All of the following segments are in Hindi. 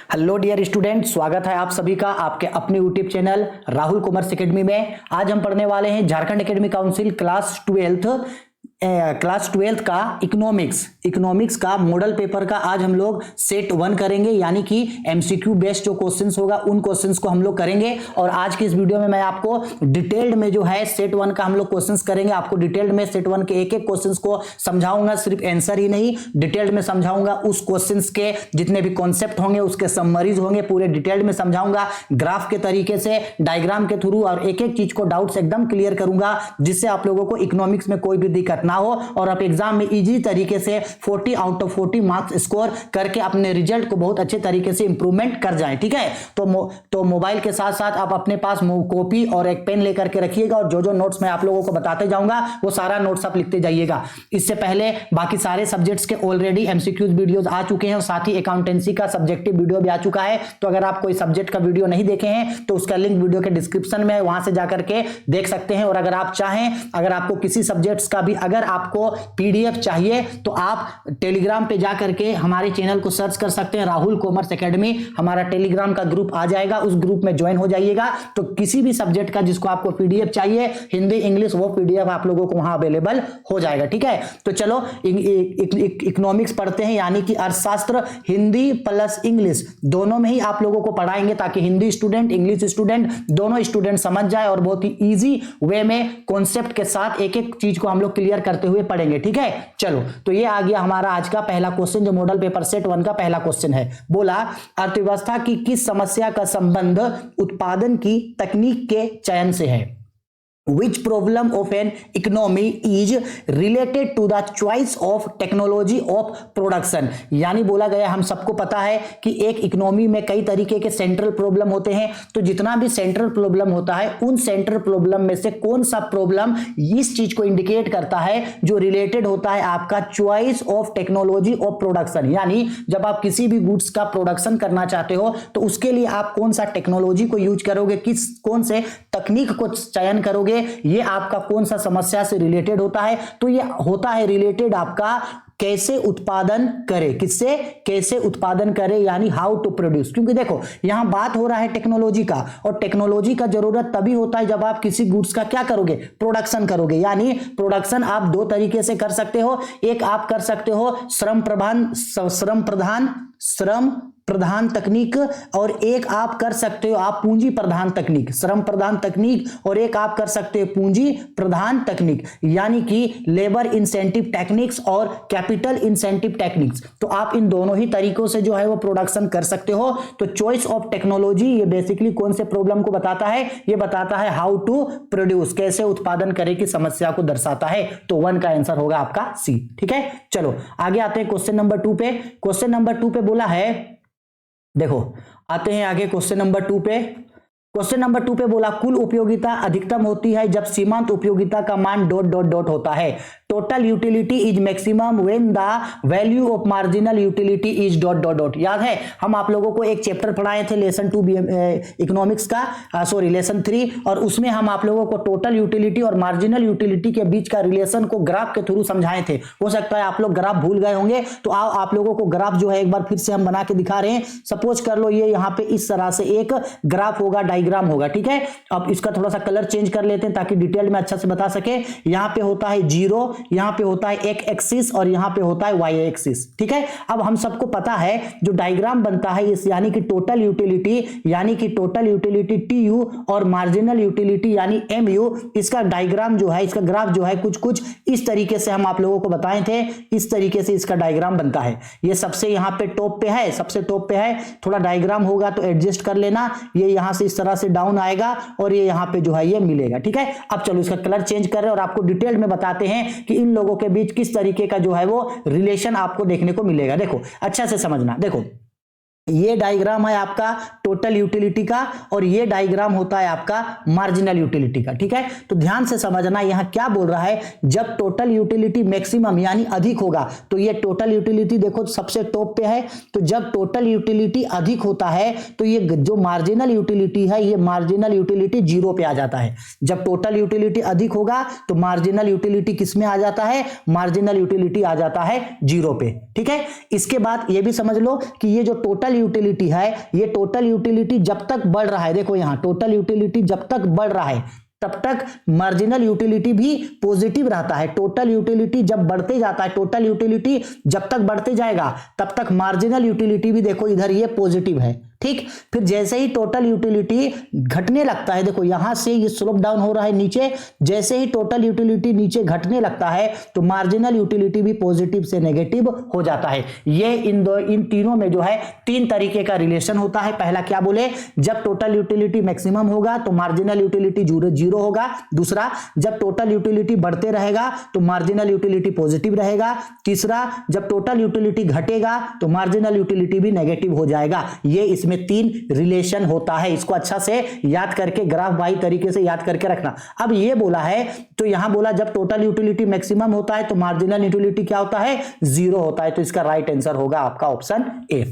हेलो डियर स्टूडेंट, स्वागत है आप सभी का आपके अपने YouTube channel Rahul commerce academy में। आज हम पढ़ने वाले हैं Jharkhand academy council class 12th का इकोनॉमिक्स का मॉडल पेपर का आज हम लोग सेट 1 करेंगे, यानी कि एमसीक्यू बेस्ड जो क्वेश्चंस होगा उन क्वेश्चंस को हम लोग करेंगे। और आज की इस वीडियो में मैं आपको डिटेल्ड में जो है सेट 1 का हम लोग क्वेश्चंस करेंगे। आपको डिटेल्ड में सेट 1 के एक एक क्वेश्चंस को समझाऊंगा, सिर्फ आंसर ही नहीं डिटेल्ड में समझाऊंगा। उस क्वेश्चंस के जितने भी कॉन्सेप्ट होंगे उसके समरीज होंगे, पूरे डिटेल्ड में समझाऊंगा, ग्राफ के तरीके से, डायग्राम के थ्रू, और एक एक चीज को डाउट्स एकदम क्लियर करूंगा, जिससे आप लोगों को इकोनॉमिक्स में कोई भी दिक्कत ना हो और आप एग्जाम में इजी तरीके से 40 आउट ऑफ 40 मार्क्स स्कोर करके अपने रिजल्ट को बहुत अच्छे तरीके से इंप्रूवमेंट कर जाएं। ठीक है, तो मोबाइल के साथ साथ आप अपने पास कॉपी और एक पेन लेकर के रखिएगा, और जो जो नोट्स मैं आप लोगों को बताते जाऊंगा वो सारा नोट्स आप लिखते जाइएगा। इससे पहले बाकी सारे सब्जेक्ट्स के ऑलरेडी एमसीक्यूज वीडियोस आ चुके हैं, और साथ ही अकाउंटेंसी का सब्जेक्टिव वीडियो भी आ चुका है। तो अगर आप कोई सब्जेक्ट का वीडियो नहीं देखे हैं तो उसका लिंक वीडियो के डिस्क्रिप्शन में है, वहां से जाकर के देख सकते हैं। और अगर आप चाहें, अगर आपको किसी सब्जेक्ट्स का भी अगर आपको पीडीएफ चाहिए तो आप टेलीग्राम पे जाकर के हमारे चैनल को सर्च कर सकते हैं, राहुल कॉमर्स एकेडमी। हमारा टेलीग्राम का ग्रुप आ जाएगा, उस ग्रुप में ज्वाइन हो जाइएगा। तो किसी भी सब्जेक्ट का जिसको आपको पीडीएफ चाहिए, हिंदी इंग्लिश, वो पीडीएफ आप लोगों को वहां अवेलेबल हो जाएगा। ठीक है, तो चलो इकोनॉमिक्स पढ़ते हैं, यानी कि अर्थशास्त्र हिंदी प्लस इंग्लिश दोनों में ही आप लोगों को पढ़ाएंगे, ताकि हिंदी स्टूडेंट इंग्लिश स्टूडेंट दोनों स्टूडेंट समझ जाए और बहुत ही इजी वे में कॉन्सेप्ट के साथ एक एक चीज को हम लोग क्लियर करते हुए पढ़ेंगे। ठीक है, चलो तो ये आ गया हमारा आज का पहला क्वेश्चन, जो मॉडल पेपर सेट 1 का पहला क्वेश्चन है। बोला, अर्थव्यवस्था की किस समस्या का संबंध उत्पादन की तकनीक के चयन से है? Which problem of an economy is related to the choice of technology of production? यानी बोला गया, हम सबको पता है कि एक इकोनॉमी में कई तरीके के सेंट्रल प्रॉब्लम होते हैं। तो जितना भी सेंट्रल प्रॉब्लम होता है, उन सेंट्रल प्रॉब्लम में से कौन सा प्रॉब्लम इस चीज को इंडिकेट करता है जो रिलेटेड होता है आपका choice of technology of production. यानी जब आप किसी भी गुड्स का प्रोडक्शन करना चाहते हो तो उसके लिए आप कौन सा टेक्नोलॉजी को यूज करोगे, कौन से तकनीक को चयन करोगे, ये आपका कौन सा समस्या से रिलेटेड होता है। तो ये होता है रिलेटेड आपका कैसे उत्पादन करे, किससे कैसे उत्पादन करे, यानी हाउ टू प्रोड्यूस। क्योंकि देखो यहां बात हो रहा है टेक्नोलॉजी का, और टेक्नोलॉजी का जरूरत तभी होता है जब आप किसी गुड्स का क्या करोगे, प्रोडक्शन करोगे। यानी प्रोडक्शन आप दो तरीके से कर सकते हो। एक आप कर सकते हो श्रम प्रधान तकनीक, और एक आप कर सकते हो आप पूंजी प्रधान तकनीक, श्रम प्रधान तकनीक, और एक आप कर सकते हो पूंजी प्रधान तकनीक, यानी कि लेबर इंसेंटिव टेक्निक्स और कैपिटल इंसेंटिव टेक्निक्स। तो आप इन दोनों ही तरीकों से जो है वो प्रोडक्शन कर सकते हो। तो चॉइस ऑफ टेक्नोलॉजी ये बेसिकली कौन से प्रॉब्लम को बताता है, ये बताता है हाउ टू प्रोड्यूस, कैसे उत्पादन करे की समस्या को दर्शाता है। तो 1 का आंसर होगा आपका सी। ठीक है, चलो आगे आते हैं क्वेश्चन नंबर 2 पे। क्वेश्चन नंबर 2 पे बोला है, देखो आते हैं आगे क्वेश्चन नंबर 2 पे। क्वेश्चन नंबर 2 पे बोला, कुल उपयोगिता अधिकतम होती है जब सीमांत उपयोगिता का मान ... होता है। Total utility is maximum when the value of marginal utility is ... याद है हम आप लोगों को एक चैप्टर पढ़ाए थे लेसन 2 इकोनॉमिक्स का, लेसन 3, और उसमें हम आप लोगों को टोटल यूटिलिटी और मार्जिनल यूटिलिटी के बीच का रिलेशन को ग्राफ के थ्रू समझाए थे। हो सकता है आप लोग ग्राफ भूल गए होंगे, तो आओ आप लोगों को ग्राफ जो है एक बार फिर से हम बना के दिखा रहे हैं। सपोज कर लो ये यहाँ पे इस तरह से एक ग्राफ होगा, डायग्राम होगा। ठीक है, अब इसका थोड़ा सा कलर चेंज कर लेते हैं ताकि डिटेल में अच्छा से बता सके। यहाँ पे होता है 0, यहाँ पे होता है एक एक्सिस, और यहाँ पे होता है वाई एक्सिस। ठीक है, अब हम सबको पता है जो डायग्राम बनता है इस, यानी कि टोटल यूटिलिटी टीयू और मार्जिनल यूटिलिटी यानी एमयू, इसका डायग्राम जो है, इसका ग्राफ जो है कुछ इस तरीके से हम आप लोगों को बताए थे। इस तरीके से इसका डायग्राम बनता है। ये सबसे यहाँ पे टॉप पे है, सबसे टॉप पे है। थोड़ा डायग्राम होगा तो एडजस्ट कर लेना। ये यहाँ से इस तरह से डाउन आएगा और ये यहाँ पे जो है ये मिलेगा। ठीक है, अब चलो इसका कलर चेंज कर रहे हैं और आपको डिटेल में बताते हैं कि इन लोगों के बीच किस तरीके का जो है वो रिलेशन आपको देखने को मिलेगा। देखो अच्छा से समझना, देखो ये डायग्राम है आपका टोटल यूटिलिटी का, और ये डायग्राम होता है आपका मार्जिनल यूटिलिटी का। ठीक है, तो ध्यान से समझना यहां क्या बोल रहा है। जब टोटल यूटिलिटी मैक्सिमम यानी अधिक होगा, तो ये टोटल यूटिलिटी देखो सबसे टॉप पे है। तो जब टोटल यूटिलिटी अधिक होता है तो ये जो मार्जिनल यूटिलिटी है, ये मार्जिनल यूटिलिटी 0 पे आ जाता है। जब टोटल यूटिलिटी अधिक होगा तो मार्जिनल यूटिलिटी किस में आ जाता है, मार्जिनल यूटिलिटी आ जाता है 0 पे। ठीक है, इसके बाद ये भी समझ लो कि ये जो टोटल टोटल यूटिलिटी है, ये टोटल यूटिलिटी जब तक बढ़ रहा है, देखो यहां टोटल यूटिलिटी जब तक बढ़ रहा है तब तक मार्जिनल यूटिलिटी भी पॉजिटिव रहता है। टोटल यूटिलिटी जब बढ़ते जाता है, टोटल यूटिलिटी जब तक बढ़ते जाएगा तब तक मार्जिनल यूटिलिटी भी देखो इधर ये पॉजिटिव है, ठीक। फिर जैसे ही टोटल यूटिलिटी घटने लगता है, देखो यहां से ये स्लोप डाउन हो रहा है नीचे, जैसे ही टोटल यूटिलिटी नीचे घटने लगता है तो मार्जिनल यूटिलिटी भी पॉजिटिव से नेगेटिव हो जाता है। ये इन तीनों में जो है 3 तरीके का रिलेशन होता है। पहला क्या बोले, जब टोटल यूटिलिटी मैक्सिमम होगा तो मार्जिनल यूटिलिटी जीरो होगा। दूसरा, जब टोटल यूटिलिटी बढ़ते रहेगा तो मार्जिनल यूटिलिटी पॉजिटिव रहेगा। तीसरा, जब टोटल यूटिलिटी घटेगा तो मार्जिनल यूटिलिटी भी नेगेटिव हो जाएगा। ये इसमें 3 रिलेशन होता है। इसको अच्छा से याद करके ग्राफ बाई तरीके से याद करके रखना। अब ये बोला है तो यहां बोला जब टोटल यूटिलिटी मैक्सिमम होता है तो मार्जिनल यूटिलिटी क्या होता है, 0 होता है। तो इसका राइट आंसर होगा आपका ऑप्शन ए।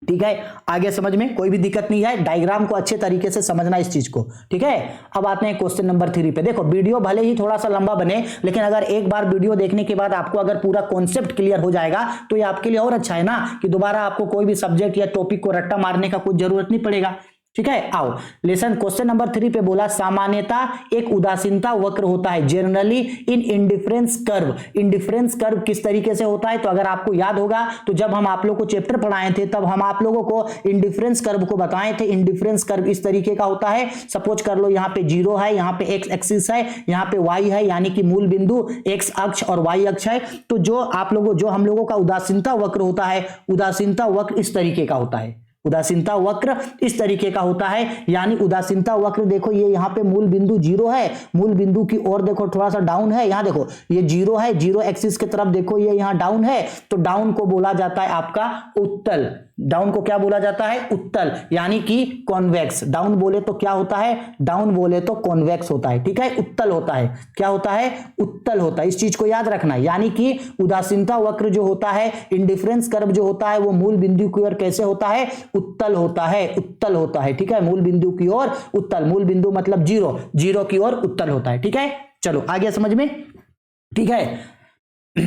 ठीक है, आगे समझ में कोई भी दिक्कत नहीं है, डायग्राम को अच्छे तरीके से समझना इस चीज को। ठीक है, अब आते हैं क्वेश्चन नंबर 3 पे। देखो वीडियो भले ही थोड़ा सा लंबा बने, लेकिन अगर एक बार वीडियो देखने के बाद आपको अगर पूरा कॉन्सेप्ट क्लियर हो जाएगा तो ये आपके लिए और अच्छा है ना, कि दोबारा आपको कोई भी सब्जेक्ट या टॉपिक को रट्टा मारने का कोई जरूरत नहीं पड़ेगा। ठीक है, आओ लेसन क्वेश्चन नंबर 3 पे बोला सामान्यतः एक उदासीनता वक्र होता है, generally in indifference curve. Indifference curve किस तरीके से होता है, तो अगर आपको याद होगा तो जब हम आप लोगों को चैप्टर पढ़ाए थे तब हम आप लोगों को इंडिफरेंस कर्व को बताए थे। इंडिफरेंस कर्व इस तरीके का होता है, सपोज कर लो यहाँ पे 0 है, यहाँ पे एक्स एक्सिस है, यहाँ पे वाई है, यानी कि मूल बिंदु एक्स अक्ष और वाई अक्ष है। तो जो हम लोगों का उदासीनता वक्र होता है, उदासीनता वक्र इस तरीके का होता है। उदासीनता वक्र इस तरीके का होता है, यानी उदासीनता वक्र देखो ये यहाँ पे मूल बिंदु 0 है, मूल बिंदु की ओर देखो थोड़ा सा डाउन है, यहाँ देखो ये 0 है, 0 एक्सिस की तरफ देखो ये यहाँ डाउन है। तो डाउन को बोला जाता है आपका उत्तल। डाउन को क्या बोला जाता है, उत्तल, यानी कि कॉन्वेक्स। डाउन बोले तो क्या होता है, डाउन बोले तो कॉन्वेक्स होता है। ठीक है, उत्तल होता है, क्या होता है, उत्तल होता है। इस चीज को याद रखना, यानी कि उदासीनता वक्र जो होता है, इंडिफरेंस कर्व जो होता है, वो मूल बिंदु की ओर कैसे होता है, उत्तल होता है, उत्तल होता है। ठीक है, मूल बिंदु की ओर उत्तल, मूल बिंदु मतलब 0 की ओर उत्तल होता है। ठीक है, चलो आगे समझ में। ठीक है,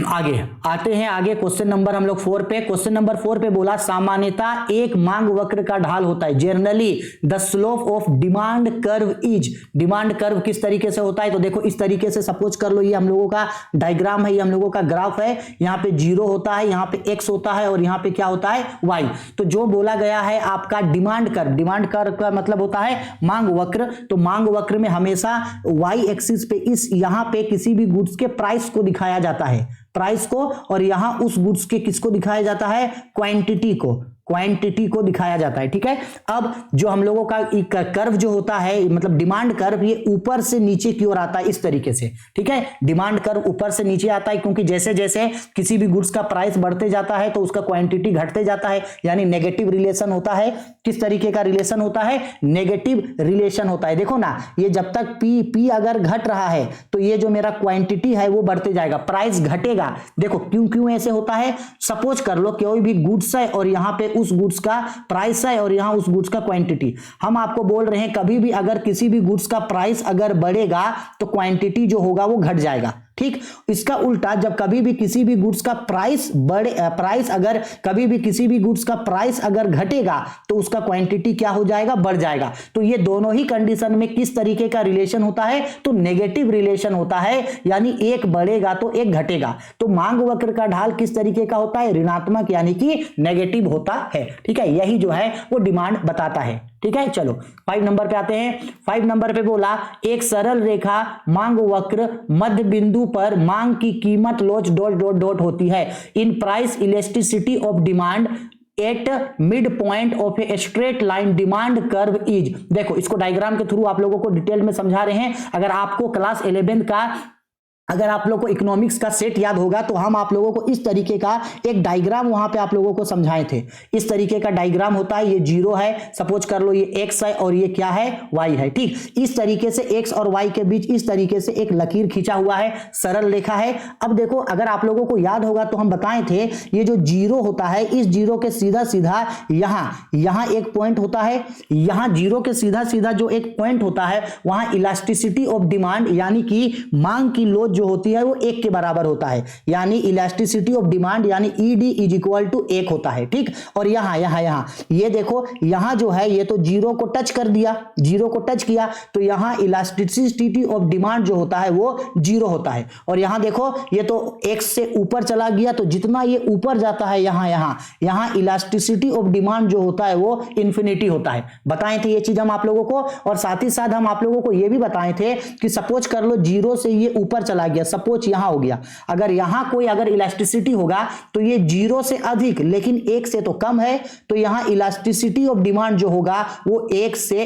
आगे आते हैं, आगे क्वेश्चन नंबर हम लोग 4 पे। क्वेश्चन नंबर 4 पे बोला सामान्यतः एक मांग वक्र का ढाल होता है, generally the slope of demand curve is. Demand curve किस तरीके से होता है, तो देखो इस तरीके से सपोज कर लो ये हम लोगों का डायग्राम है, ये हम लोगों का ग्राफ है। यहाँ पे 0 होता है, यहाँ पे x होता है और यहाँ पे क्या होता है, y। तो जो बोला गया है आपका डिमांड कर्व, डिमांड कर्व का मतलब होता है मांग वक्र। तो मांग वक्र में हमेशा y एक्सिस पे इस यहाँ पे किसी भी गुड्स के प्राइस को दिखाया जाता है, प्राइस को, और यहां उस गुड्स के किसको दिखाया जाता है, क्वांटिटी को, क्वांटिटी को दिखाया जाता है। ठीक है, अब जो हम लोगों का कर्व जो होता है, मतलब डिमांड कर्व, ये ऊपर से नीचे की ओर आता है इस तरीके से। ठीक है, डिमांड कर्व ऊपर से नीचे आता है, क्योंकि जैसे जैसे किसी भी गुड्स का प्राइस बढ़ते जाता है तो उसका क्वांटिटी घटते जाता है, यानी नेगेटिव रिलेशन होता है। किस तरीके का रिलेशन होता है, नेगेटिव रिलेशन होता है। देखो ना, ये जब तक पी अगर घट रहा है तो ये जो मेरा क्वांटिटी है वो बढ़ते जाएगा, प्राइस घटेगा। देखो क्यों ऐसे होता है, सपोज कर लो कोई भी गुड्स है और यहाँ पे उस गुड्स का प्राइस है और यहां उस गुड्स का क्वांटिटी। हम आपको बोल रहे हैं कभी भी अगर किसी भी गुड्स का प्राइस अगर बढ़ेगा तो क्वांटिटी जो होगा वो घट जाएगा। ठीक, इसका उल्टा जब कभी भी किसी भी गुड्स का प्राइस अगर कभी भी किसी भी गुड्स का प्राइस अगर घटेगा तो उसका क्वांटिटी क्या हो जाएगा, बढ़ जाएगा। तो ये दोनों ही कंडीशन में किस तरीके का रिलेशन होता है, तो नेगेटिव रिलेशन होता है, यानी एक बढ़ेगा तो एक घटेगा। तो मांग वक्र का ढाल किस तरीके का होता है, ऋणात्मक, यानी कि नेगेटिव होता है। ठीक है, यही जो है वो डिमांड बताता है। ठीक है, चलो 5 नंबर पे आते हैं। 5 नंबर पे बोला एक सरल रेखा मांग वक्र मध्य बिंदु पर मांग की कीमत लॉज ... होती है in price elasticity of demand at mid point of a straight line demand curve is. देखो इसको डायग्राम के थ्रू आप लोगों को डिटेल में समझा रहे हैं। अगर आपको क्लास 11 का अगर आप लोगों को इकोनॉमिक्स का सेट याद होगा तो हम आप लोगों को इस तरीके का एक डायग्राम वहां पे आप लोगों को समझाए थे। इस तरीके का डायग्राम होता है, ये 0 है, सपोज कर लो ये x है और ये क्या है, y है। ठीक, इस तरीके से x और y के बीच इस तरीके से एक लकीर खींचा हुआ है, सरल रेखा है। अब देखो अगर आप लोगों को याद होगा तो हम बताए थे ये जो 0 होता है, इस 0 के सीधा सीधा यहां एक पॉइंट होता है, यहां 0 के सीधा सीधा जो एक पॉइंट होता है वहां इलास्टिसिटी ऑफ डिमांड, यानी कि मांग की लॉज जो होती है वो 1 के बराबर होता है, यानी इलास्टिसिटी ऑफ डिमांड यानी ईडी इज इक्वल टू 1 होता है। ठीक, और यहां ये देखो, यहां जो है ये तो 0 को टच कर दिया, 0 को टच किया तो यहां इलास्टिसिटी ऑफ डिमांड जो होता है वो 0 होता है। और यहां देखो ये तो x से ऊपर चला गया, तो जितना ये ऊपर जाता है यहां इलास्टिसिटी ऑफ डिमांड जो होता है वो इंफिनिटी होता है। बताए थे ये चीज हम आप लोगों को, और साथ ही साथ हम आप लोगों को ये भी बताए थे कि सपोज कर लो 0 से ये ऊपर चला गया, सपोज यहां हो गया, अगर यहां कोई अगर इलास्टिसिटी होगा तो ये 0 से अधिक लेकिन 1 से तो कम है, तो यहां इलास्टिसिटी ऑफ डिमांड जो होगा वो 1 से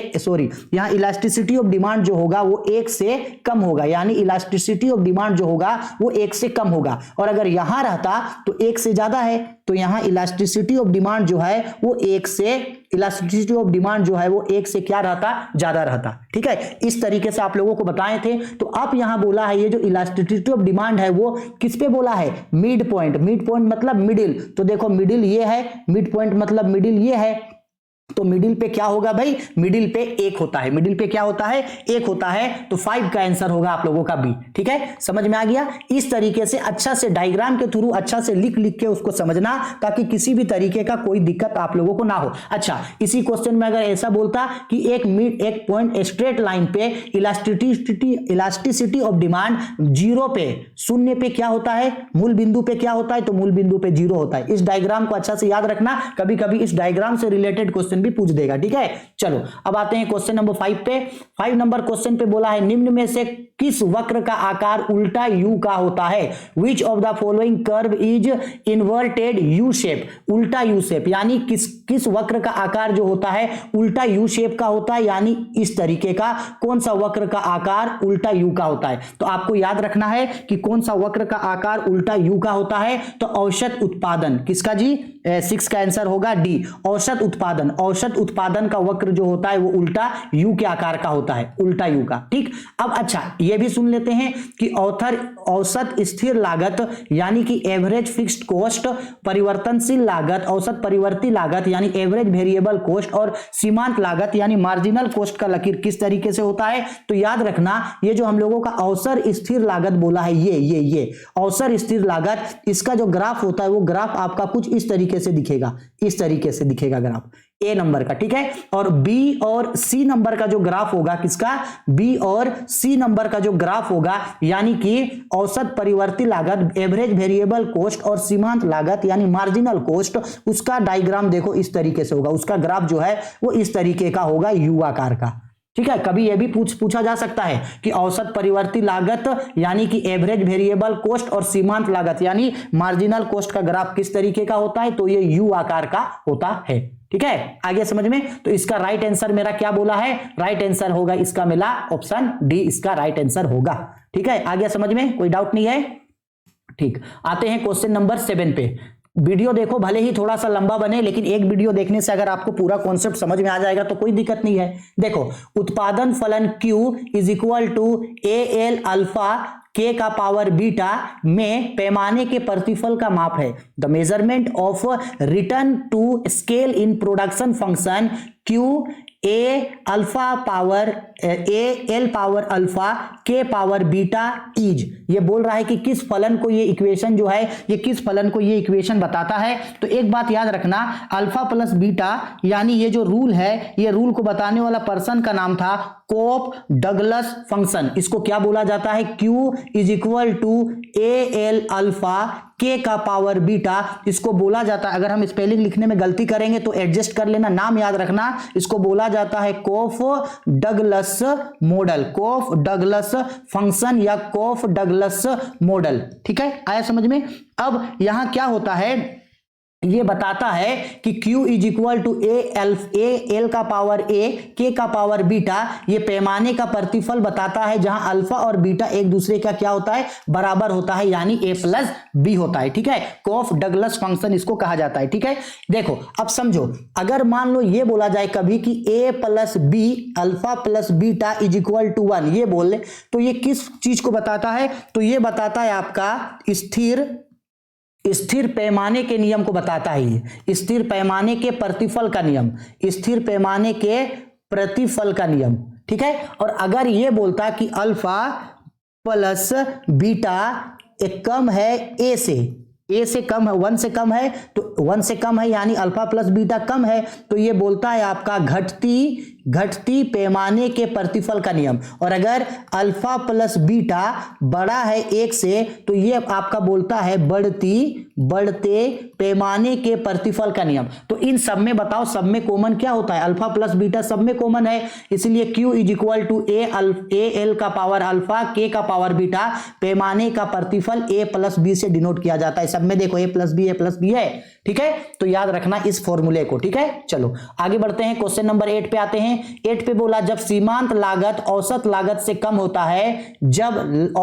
यहां इलास्टिसिटी ऑफ डिमांड जो होगा वो 1 से कम होगा, यानी इलास्टिसिटी ऑफ डिमांड जो होगा वो 1 से कम होगा। और अगर यहां रहता तो 1 से ज्यादा है, तो यहां इलास्टिसिटी ऑफ डिमांड जो है वो 1 से इलास्टिसिटी ऑफ डिमांड जो है वो 1 से क्या रहता, ज्यादा रहता। ठीक है, इस तरीके से आप लोगों को बताए थे। तो अब यहां बोला है ये जो इलास्टिसिटी ऑफ डिमांड है वो किस पे बोला है, मिड पॉइंट। मिड पॉइंट मतलब मिडिल, तो देखो मिडिल ये है, मिड पॉइंट मतलब मिडिल ये है, तो मिडिल पे क्या होगा भाई, मिडिल पे 1 होता है, मिडिल पे क्या होता है, 1 होता है, तो 5 का आंसर होगा आप लोगों का बी। ठीक है, समझ में आ गया। इस तरीके से अच्छा से डायग्राम के थ्रू अच्छा से लिख के उसको समझना, ताकि किसी भी तरीके का कोई दिक्कत आप लोगों को ना हो। अच्छा, इसी क्वेश्चन में अगर ऐसा बोलता कि एक पॉइंट स्ट्रेट लाइन पे इलास्टिसिटी ऑफ डिमांड 0 पे, शून्य पे क्या होता है, मूल बिंदु पे क्या होता है, तो मूल बिंदु पे 0 होता है। इस डायग्राम को अच्छा से याद रखना, कभी कभी इस डायग्राम से रिलेटेड क्वेश्चन भी पूछ देगा। ठीक है, चलो अब आते हैं क्वेश्चन नंबर 5 पे। 5 नंबर क्वेश्चन पे बोला है निम्न में से किस वक्र का आकार उल्टा यू का होता है, which of the following curve is inverted U shape. उल्टा यू शेप यानी किस वक्र का आकार जो होता है उल्टा यू शेप का होता है, यानी इस तरीके का कौन सा वक्र का आकार उल्टा यू का होता है। तो आपको याद रखना है कि कौन सा वक्र का आकार उल्टा यू का होता है, तो औसत उत्पादन किसका जी, 6 का आंसर होगा डी, औसत उत्पादन। औसत उत्पादन का वक्र जो होता है वो उल्टा यू के आकार का होता है, उल्टा यू का। ठीक, अब अच्छा ये भी सुन लेते हैं कि औसत स्थिर लागत यानी कि एवरेज फिक्स्ड कॉस्ट, परिवर्तनशील लागत, औसत परिवर्ती लागत यानी एवरेज वेरिएबल कॉस्ट, और सीमांत लागत यानी मार्जिनल कॉस्ट का लकीर किस तरीके से होता है। तो याद रखना ये जो हम लोगों का औसत स्थिर लागत बोला है, ये औसत स्थिर लागत, इसका जो ग्राफ होता है वो ग्राफ आपका कुछ इस तरीके से दिखेगा, इस तरीके से दिखेगा ग्राफ ए नंबर का। ठीक है, और बी और सी नंबर का जो ग्राफ होगा, किसका, बी और सी नंबर का जो ग्राफ होगा, यानी कि औसत परिवर्ती लागत, एवरेज वेरिएबल कॉस्ट और सीमांत लागत यानी मार्जिनल कॉस्ट, उसका डायग्राम देखो इस तरीके से होगा, उसका ग्राफ जो है वो इस तरीके का होगा, यू आकार का। ठीक है, कभी यह भी पूछा जा सकता है कि औसत परिवर्ती लागत यानी कि एवरेज वेरिएबल कॉस्ट और सीमांत लागत यानी मार्जिनल कॉस्ट का ग्राफ किस तरीके का होता है, तो ये यू आकार का होता है। ठीक है, आगे समझ में। तो इसका राइट आंसर मेरा क्या बोला है, राइट आंसर होगा इसका मिला ऑप्शन डी, इसका राइट आंसर होगा। ठीक है, आगे समझ में, कोई डाउट नहीं है। ठीक, आते हैं क्वेश्चन नंबर 7 पे। वीडियो देखो, भले ही थोड़ा सा लंबा बने, लेकिन एक वीडियो देखने से अगर आपको पूरा कॉन्सेप्ट समझ में आ जाएगा तो कोई दिक्कत नहीं है। देखो, उत्पादन फलन Q is equal to AL alpha K का पावर बीटा में पैमाने के प्रतिफल का माप है। The measurement of return to scale in production function Q A alpha power L power alpha K power beta is, ये बोल रहा है कि किस फलन को ये इक्वेशन जो है, ये किस फलन को ये इक्वेशन बताता है। तो एक बात याद रखना, अल्फा प्लस बीटा यानी ये जो रूल है, ये रूल को बताने वाला पर्सन का नाम था कोप डगलस फंक्शन। इसको क्या बोला जाता है, Q is equal to AL alpha K का पावर बीटा, इसको बोला जाता है, अगर हम स्पेलिंग लिखने में गलती करेंगे तो एडजस्ट कर लेना, नाम याद रखना, इसको बोला जाता है कोफ डगलस मॉडल, कोफ डगलस फंक्शन या कोफ डगलस मॉडल। ठीक है, आया समझ में। अब यहां क्या होता है, ये बताता है कि Q is equal to L का पावर A के का पावर बीटा, ये पैमाने का प्रतिफल बताता है जहां अल्फा और बीटा एक दूसरे का क्या होता है, बराबर होता है, यानी A प्लस बी होता है। ठीक है, कोफ डगलस फंक्शन इसको कहा जाता है। ठीक है, देखो अब समझो, अगर मान लो ये बोला जाए कभी कि A plus B alpha plus beta is equal to 1, ये बोल ले, तो ये किस चीज को बताता है, तो ये बताता है आपका स्थिर पैमाने के नियम को बताता है। ये स्थिर पैमाने के प्रतिफल का नियम, स्थिर पैमाने के प्रतिफल का नियम। ठीक है, और अगर ये बोलता कि अल्फा प्लस बीटा एक कम है ए से कम है, 1 से कम है, तो 1 से कम है यानी अल्फा प्लस बीटा कम है, तो ये बोलता है आपका घटती पैमाने के प्रतिफल का नियम। और अगर अल्फा प्लस बीटा बड़ा है 1 से, तो ये आपका बोलता है बढ़ते पैमाने के प्रतिफल का नियम। तो इन सब में बताओ, सब में कॉमन क्या होता है? अल्फा प्लस बीटा सब में कॉमन है, इसलिए Q is equal to A L का पावर अल्फा के का पावर बीटा, पैमाने का प्रतिफल ए प्लस बी से डिनोट किया जाता है। सब में देखो ए प्लस बी है, ठीक है, तो याद रखना इस फॉर्मूले को, ठीक है। चलो आगे बढ़ते हैं, क्वेश्चन नंबर 8 पे आते हैं। 8 पे बोला जब सीमांत लागत औसत लागत से कम होता है, जब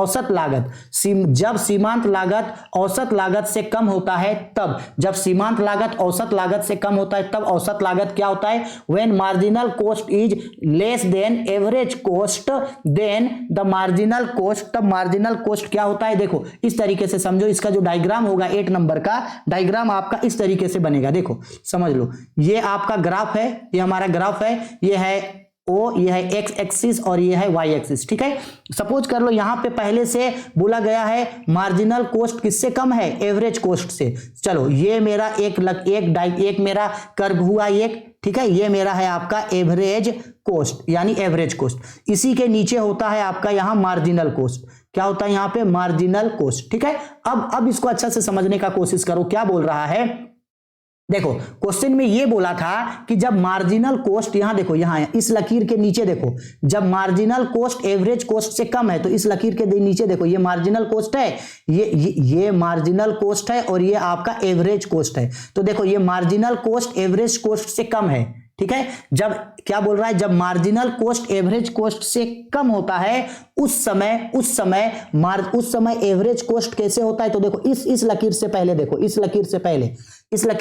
सीमांत लागत औसत लागत से कम होता है तब, जब सीमांत लागत औसत लागत से कम होता है तब औसत लागत क्या होता है? When marginal cost is less than average cost, then the marginal cost, तब मार्जिनल कॉस्ट क्या होता है? देखो इस तरीके से समझो, इसका जो डायग्राम होगा 8 नंबर का डायग्राम आपका इस तरीके से बनेगा। देखो समझ लो, ये आपका ग्राफ है, ये हमारा ग्राफ है, ये है ओ, ये है एक्स एक्सिस और ये है वाई एक्सिस, ठीक है। सपोज कर लो यहां पे पहले से बोला गया है मार्जिनल कॉस्ट किससे कम है? एवरेज कॉस्ट से। चलो ये मेरा एक मेरा कर्व हुआ एक, ठीक है, ये मेरा है आपका एवरेज कॉस्ट यानी एवरेज कॉस्ट। इसी के नीचे होता है आपका यहां मार्जिनल कॉस्ट। क्या होता है यहां पे? मार्जिनल कॉस्ट, ठीक है। अब इसको अच्छा से समझने का कोशिश करो, क्या बोल रहा है? देखो क्वेश्चन में ये बोला था कि जब मार्जिनल कॉस्ट, यहां देखो, यहां इस लकीर के नीचे देखो, जब मार्जिनल कॉस्ट एवरेज कॉस्ट से कम है, तो इस लकीर के नीचे देखो ये मार्जिनल कॉस्ट है, ये मार्जिनल कॉस्ट है और ये आपका एवरेज कॉस्ट है। तो देखो ये मार्जिनल कॉस्ट एवरेज कॉस्ट से कम है, ठीक है। जब क्या बोल रहा है? जब मार्जिनल कॉस्ट एवरेज कॉस्ट से कम होता है उस समय एवरेज कॉस्ट कैसे होता है? तो देखो इस लकीर से पहले देखो, इस लकीर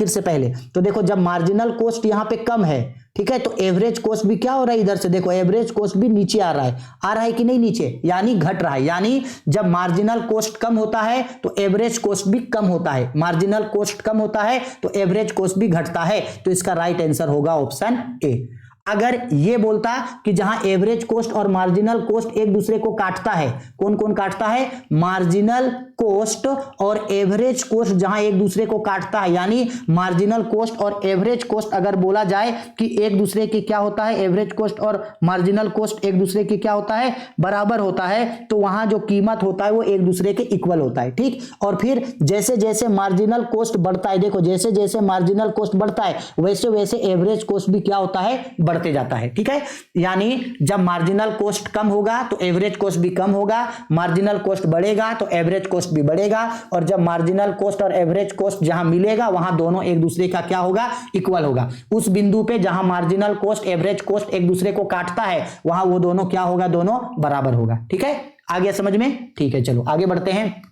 से पहले तो देखो जब मार्जिनल कॉस्ट यहां पे कम है, ठीक है, तो एवरेज कॉस्ट भी क्या हो रहा है? इधर से देखो एवरेज कॉस्ट भी नीचे आ रहा है कि नहीं नीचे, यानी घट रहा है। यानी जब मार्जिनल कॉस्ट कम होता है तो एवरेज कॉस्ट भी कम होता है, मार्जिनल कॉस्ट कम होता है तो एवरेज कॉस्ट भी घटता है। तो इसका राइट आंसर होगा ऑप्शन ए। अगर ये बोलता कि जहां एवरेज कॉस्ट और मार्जिनल कॉस्ट एक दूसरे को काटता है, कौन कौन काटता है? मार्जिनल कॉस्ट और एवरेज कॉस्ट जहां एक दूसरे को काटता है, यानी मार्जिनल कॉस्ट और एवरेज कॉस्ट अगर बोला जाए कि एक दूसरे की क्या होता है? एवरेज कॉस्ट और मार्जिनल कॉस्ट एक दूसरे की क्या होता है? बराबर होता है। तो वहां जो कीमत होता है वो एक दूसरे के इक्वल होता है, ठीक। और फिर जैसे जैसे मार्जिनल कॉस्ट बढ़ता है, देखो जैसे जैसे मार्जिनल कॉस्ट बढ़ता है वैसे वैसे एवरेज कॉस्ट भी क्या होता है? बढ़ते जाता है, ठीक है। यानी जब मार्जिनल कॉस्ट कम होगा तो एवरेज कॉस्ट भी कम होगा, मार्जिनल कॉस्ट बढ़ेगा तो एवरेज कॉस्ट भी बढ़ेगा, और जब मार्जिनल कॉस्ट और एवरेज कॉस्ट जहां मिलेगा वहां दोनों एक दूसरे का क्या होगा? इक्वल होगा। उस बिंदु पे जहां मार्जिनल कॉस्ट एवरेज कॉस्ट एक दूसरे को काटता है वहां वो दोनों क्या होगा? दोनों बराबर होगा, ठीक है। आ गया समझ में? ठीक है, चलो आगे बढ़ते हैं।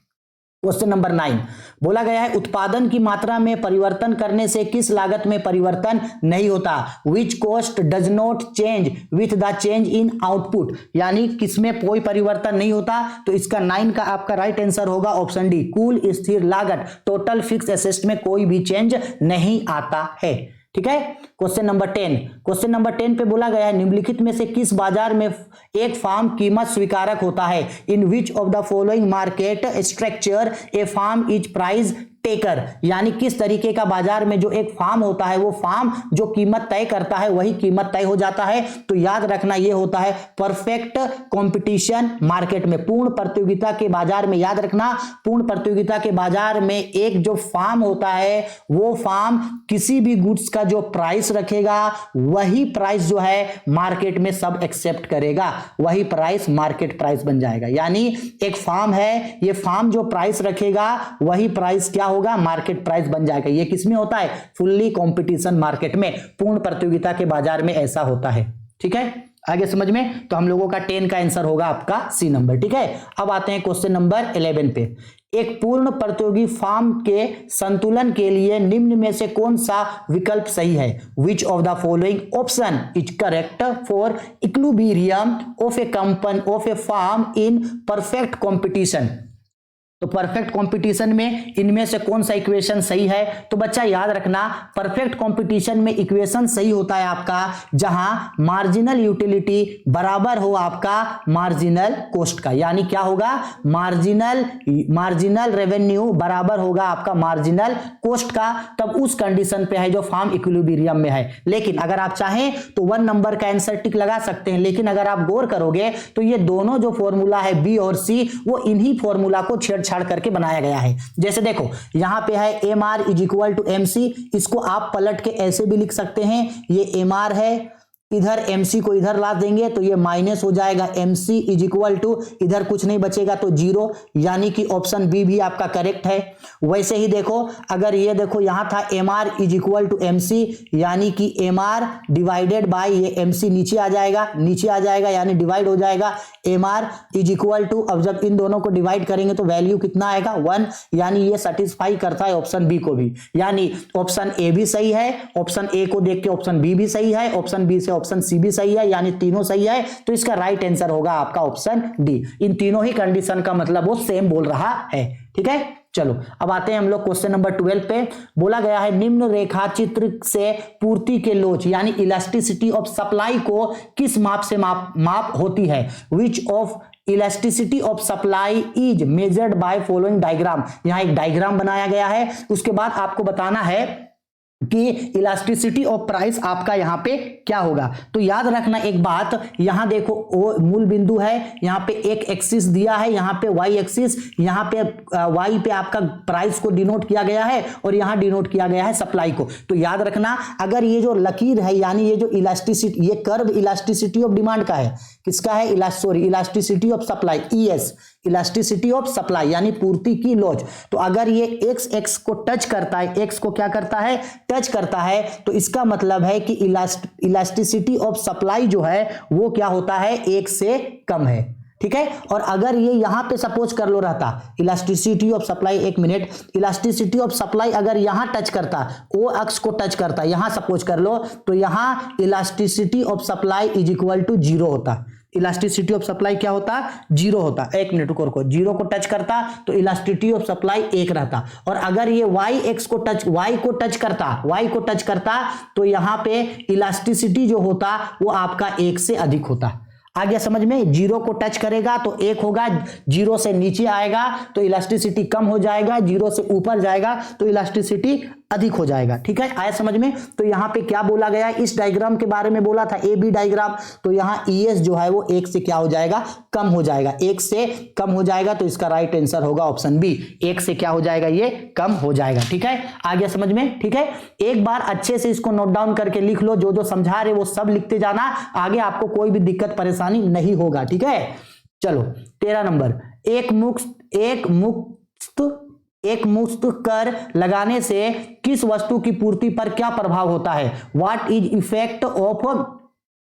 क्वेश्चन नंबर 9 बोला गया है उत्पादन की मात्रा में परिवर्तन करने से किस लागत में परिवर्तन नहीं होता? Which cost does not change with the change in output, यानी किसमें कोई परिवर्तन नहीं होता? तो इसका 9 का आपका राइट आंसर होगा ऑप्शन डी, कुल स्थिर लागत, टोटल फिक्स एसेट में कोई भी चेंज नहीं आता है, ठीक है। क्वेश्चन नंबर 10 पे बोला गया है निम्नलिखित में से किस बाजार में एक फार्म कीमत स्वीकारक होता है? In which of the following market structure a firm is price taker, यानी किस तरीके का बाजार में जो एक फार्म होता है वो फार्म जो कीमत तय करता है वही कीमत तय हो जाता है। तो याद रखना ये होता है परफेक्ट कंपटीशन मार्केट में, पूर्ण प्रतियोगिता के बाजार में। याद रखना पूर्ण प्रतियोगिता के बाजार में एक जो फार्म होता है वो फार्म किसी भी गुड्स का जो प्राइस रखेगा वही प्राइस जो है मार्केट में सब एक्सेप्ट करेगा, वही प्राइस मार्केट प्राइस बन जाएगा। यानी एक फार्म है, ये फार्म जो प्राइस रखेगा वही प्राइस क्या होगा? मार्केट प्राइस बन जाएगा। ये किसमें होता है? फुल्ली कंपटीशन मार्केट में, पूर्ण प्रतियोगिता के बाजार में ऐसा होता है, ठीक है। आगे समझ में? तो हम लोगों का 10 का आंसर होगा आपका सी नंबर, ठीक है। अब आते हैं क्वेश्चन नंबर 11 पे। एक पूर्ण प्रतियोगी फार्म के संतुलन के लिए निम्न में से कौन सा विकल्प सही है? Which of the following option is correct for equilibrium of a firm in perfect competition? तो परफेक्ट कंपटीशन में इनमें से कौन सा इक्वेशन सही है? तो बच्चा याद रखना, परफेक्ट कंपटीशन में इक्वेशन सही होता है आपका जहां मार्जिनल यूटिलिटी बराबर हो आपका मार्जिनल कॉस्ट का, यानी क्या होगा, मार्जिनल रेवेन्यू बराबर होगा आपका मार्जिनल कॉस्ट का, तब उस कंडीशन पे है जो फार्म इक्विलिब्रियम में है। लेकिन अगर आप चाहें तो 1 नंबर का आंसर टिक लगा सकते हैं, लेकिन अगर आप गौर करोगे तो ये दोनों जो फॉर्मूला है बी और सी, वो इन्हीं फॉर्मूला को छेड़छाड़ करके बनाया गया है। जैसे देखो यहां पे है M R is equal to M C, इसको आप पलट के ऐसे भी लिख सकते हैं, ये एम आर है, इधर एमसी को इधर ला देंगे तो ये माइनस हो जाएगा, एमसी इज इक्वल टू इधर कुछ नहीं बचेगा तो 0, यानी कि ऑप्शन बी भी आपका करेक्ट है। वैसे ही देखो, अगर ये देखो यहां था M R is equal to MC, यानी कि एम आर डिवाइडेड बाय ये एमसी नीचे आ जाएगा यानी डिवाइड हो जाएगा, M R is equal to, अब जब इन दोनों को डिवाइड करेंगे तो वैल्यू कितना आएगा 1, यानी ये सेटिस्फाई करता है ऑप्शन बी को भी, यानी ऑप्शन ए भी सही है, ऑप्शन ए को देख के ऑप्शन बी भी सही है, ऑप्शन बी से ऑप्शन सी भी सही है, यानी तीनों सही है। तो इसका राइट आंसर होगा आपका ऑप्शन डी। इन तीनों ही कंडीशन का मतलब वो सेम बोल रहा है। ठीक है, चलो अब आते हैं हम लोग क्वेश्चन नंबर 12 पे। बोला गया है निम्न रेखा चित्र से पूर्ति के लोच यानी इलास्टिसिटी ऑफ सप्लाई को किस माप से माप होती है? Which of elasticity of supply is measured by following diagram. यहां एक डायग्राम बनाया गया है, उसके बाद आपको बताना है कि इलास्टिसिटी ऑफ प्राइस आपका यहां पे क्या होगा। तो याद रखना एक बात, यहां देखो वो मूल बिंदु है, यहां पे एक एक्सिस दिया है, यहां पे वाई एक्सिस, यहां पे वाई पे आपका प्राइस को डिनोट किया गया है और यहां डिनोट किया गया है सप्लाई को। तो याद रखना, अगर ये जो लकीर है यानी ये जो इलास्टिसिटी, ये कर्व इलास्टिसिटी ऑफ डिमांड का है, किसका है, elasticity of supply, ES, elasticity of supply यानी पूर्ति की लोच। तो अगर ये एक्स को टच करता है, एक्स को क्या करता है, टच करता है, तो इसका मतलब है कि इलास्टिसिटी ऑफ सप्लाई जो है वो क्या होता है, 1 से कम है। ठीक है, और अगर ये यहां पे सपोज कर लो रहता इलास्टिसिटी ऑफ सप्लाई, एक मिनट, इलास्टिसिटी ऑफ सप्लाई अगर यहां टच करता, ओ अक्ष को टच करता, यहां सपोज कर लो, तो यहां elasticity of supply is equal to 0 होता। इलास्टिसिटी ऑफ सप्लाई क्या होता, 0 होता। एक मिनट को 0 को टच करता तो इलास्टिसिटी ऑफ सप्लाई 1 रहता। और अगर ये y को टच करता तो यहां पे इलास्टिसिटी जो होता वो आपका 1 से अधिक होता। आ गया समझ में? 0 को टच करेगा तो 1 होगा, 0 से नीचे आएगा तो इलास्टिसिटी कम हो जाएगा, 0 से ऊपर जाएगा तो इलास्टिसिटी अधिक हो जाएगा। ठीक है, आया समझ में? तो यहां पे क्या बोला गया है, इस डायग्राम के बारे में बोला था, ए बी डायग्राम, तो यहां ईएस जो है वो 1 से क्या हो जाएगा, कम हो जाएगा, 1 से कम हो जाएगा। तो इसका राइट आंसर होगा ऑप्शन बी, 1 से क्या हो जाएगा, ये कम हो जाएगा। ठीक है, आ गया समझ में? ठीक है, एक बार अच्छे से इसको नोट डाउन करके लिख लो, जो जो समझा रहे वो सब लिखते जाना, आगे आपको कोई भी दिक्कत परेशानी नहीं होगा। ठीक है, चलो 13 नंबर, एक मुफ्त कर लगाने से किस वस्तु की पूर्ति पर क्या प्रभाव होता है? What is effect of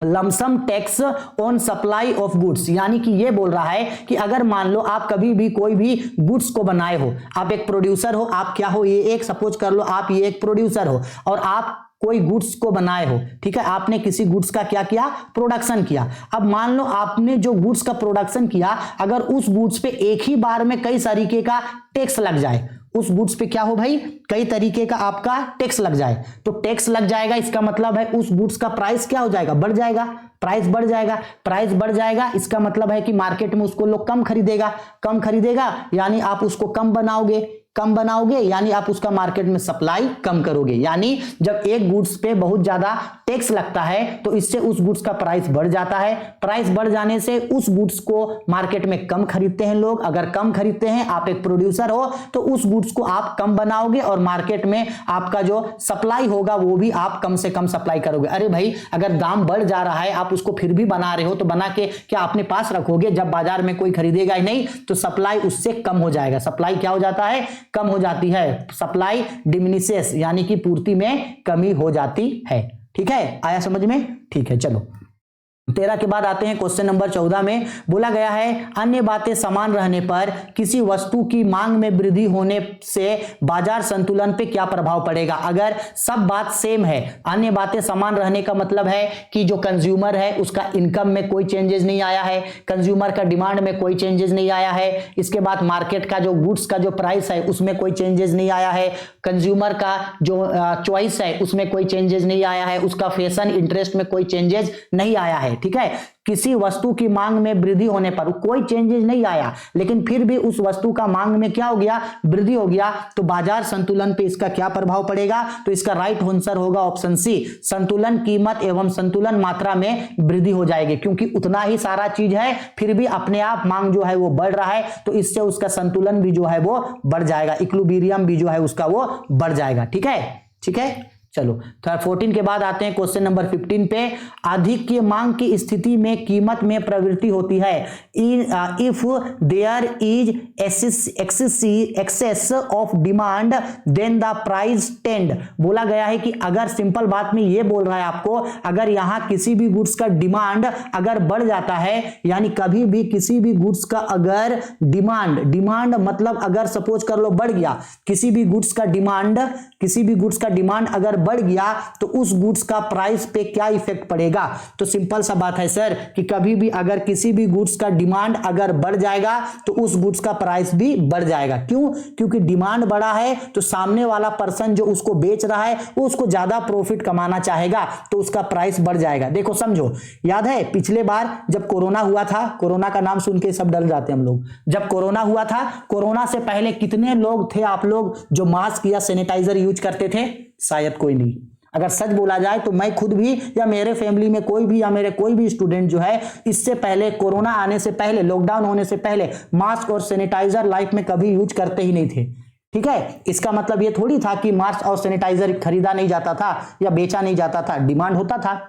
lump sum tax on supply of goods. यानी कि ये बोल रहा है कि अगर मान लो आप कभी भी कोई भी गुड्स को बनाए हो, आप एक प्रोड्यूसर हो, आप क्या हो, ये एक सपोज कर लो आप ये एक प्रोड्यूसर हो और आप कोई गुड्स को बनाए हो। ठीक है, आपने किसी गुड्स का क्या किया, प्रोडक्शन किया। अब मान लो आपने जो गुड्स का प्रोडक्शन किया, अगर उस गुड्स पे एक ही बार में कई तरीके का टैक्स लग जाए, उस गुड्स पे क्या हो भाई, कई तरीके का आपका टैक्स लग जाए, तो टैक्स लग जाएगा, इसका मतलब है उस गुड्स का प्राइस क्या हो जाएगा, बढ़ जाएगा, प्राइस बढ़ जाएगा। इसका मतलब है कि मार्केट में उसको लोग कम खरीदेगा, यानी आप उसको कम बनाओगे यानी आप उसका मार्केट में सप्लाई कम करोगे। यानी जब एक गुड्स पे बहुत ज्यादा टैक्स लगता है तो इससे उस गुड्स का प्राइस बढ़ जाता है, प्राइस बढ़ जाने से उस गुड्स को मार्केट में कम खरीदते हैं लोग। अगर कम खरीदते हैं, आप एक प्रोड्यूसर हो तो उस गुड्स को आप कम बनाओगे और मार्केट में आपका जो सप्लाई होगा वो भी आप कम से कम सप्लाई करोगे। अरे भाई, अगर दाम बढ़ जा रहा है, आप उसको फिर भी बना रहे हो तो बना के क्या अपने पास रखोगे? जब बाजार में कोई खरीदेगा ही नहीं तो सप्लाई उससे कम हो जाएगा। सप्लाई क्या हो जाता है, कम हो जाती है, सप्लाई डिमिनिशेस यानी कि पूर्ति में कमी हो जाती है। ठीक है, आया समझ में? ठीक है, चलो 13 के बाद आते हैं क्वेश्चन नंबर 14 में। बोला गया है अन्य बातें समान रहने पर किसी वस्तु की मांग में वृद्धि होने से बाजार संतुलन पे क्या प्रभाव पड़ेगा। अगर सब बात सेम है, अन्य बातें समान रहने का मतलब है कि जो कंज्यूमर है उसका इनकम में कोई चेंजेस नहीं आया है, कंज्यूमर का डिमांड में कोई चेंजेस नहीं आया है, इसके बाद मार्केट का जो गुड्स का जो प्राइस है उसमें कोई चेंजेस नहीं आया है, कंज्यूमर का जो चॉइस है उसमें कोई चेंजेस नहीं आया है, उसका फैशन इंटरेस्ट में कोई चेंजेस नहीं आया है। ठीक है, किसी वस्तु की मांग में वृद्धि होने पर कोई चेंजेस नहीं आया, लेकिन फिर भी उस वस्तु का मांग में क्या हो गया, वृद्धि हो गया, तो बाजार संतुलन पे इसका क्या प्रभाव पड़ेगा। तो इसका राइट आंसर होगा ऑप्शन सी, संतुलन कीमत एवं संतुलन मात्रा में वृद्धि हो जाएगी, क्योंकि उतना ही सारा चीज है फिर भी अपने आप मांग जो है वो बढ़ रहा है, तो इससे उसका संतुलन भी जो है वो बढ़ जाएगा, इक्विलिब्रियम भी जो है उसका वो बढ़ जाएगा। ठीक है, ठीक है। चलो 14 के बाद आते हैं क्वेश्चन नंबर 15 पे। अधिक की मांग की स्थिति में कीमत में प्रवृत्ति होती है। If there is excess of demand then the price tend. बोला गया है कि अगर सिंपल बात में ये बोल रहा है आपको, अगर यहां किसी भी गुड्स का डिमांड अगर बढ़ जाता है, यानी कभी भी किसी भी गुड्स का अगर डिमांड मतलब अगर सपोज कर लो बढ़ गया, किसी भी गुड्स का डिमांड अगर बढ़ गया तो उस गुड्स का प्राइस पे क्या इफेक्ट पड़ेगा। तो सिंपल सा बात है सर कि कभी भी अगर किसी भी गुड्स का डिमांड अगर बढ़ जाएगा तो उस गुड्स का प्राइस भी बढ़ जाएगा। क्यों? क्योंकि डिमांड बढ़ा है तो सामने वाला पर्सन जो उसको बेच रहा है वो उसको ज्यादा प्रॉफिट कमाना चाहेगा, तो उसका प्राइस बढ़ जाएगा। देखो समझो, याद है पिछले बार जब कोरोना हुआ था, कोरोना का नाम सुन के सब डर जाते हैं हम लोग, जब कोरोना हुआ था, कोरोना से पहले कितने लोग थे आप लोग जो मास्क या सैनिटाइजर यूज करते थे? शायद कोई नहीं। अगर सच बोला जाए तो मैं खुद भी या मेरे फैमिली में कोई भी या मेरे कोई भी स्टूडेंट जो है इससे पहले, कोरोना आने से पहले, लॉकडाउन होने से पहले मास्क और सैनिटाइजर लाइफ में कभी यूज करते ही नहीं थे। ठीक है, इसका मतलब ये थोड़ी था कि मास्क और सैनिटाइजर खरीदा नहीं जाता था या बेचा नहीं जाता था, डिमांड होता था।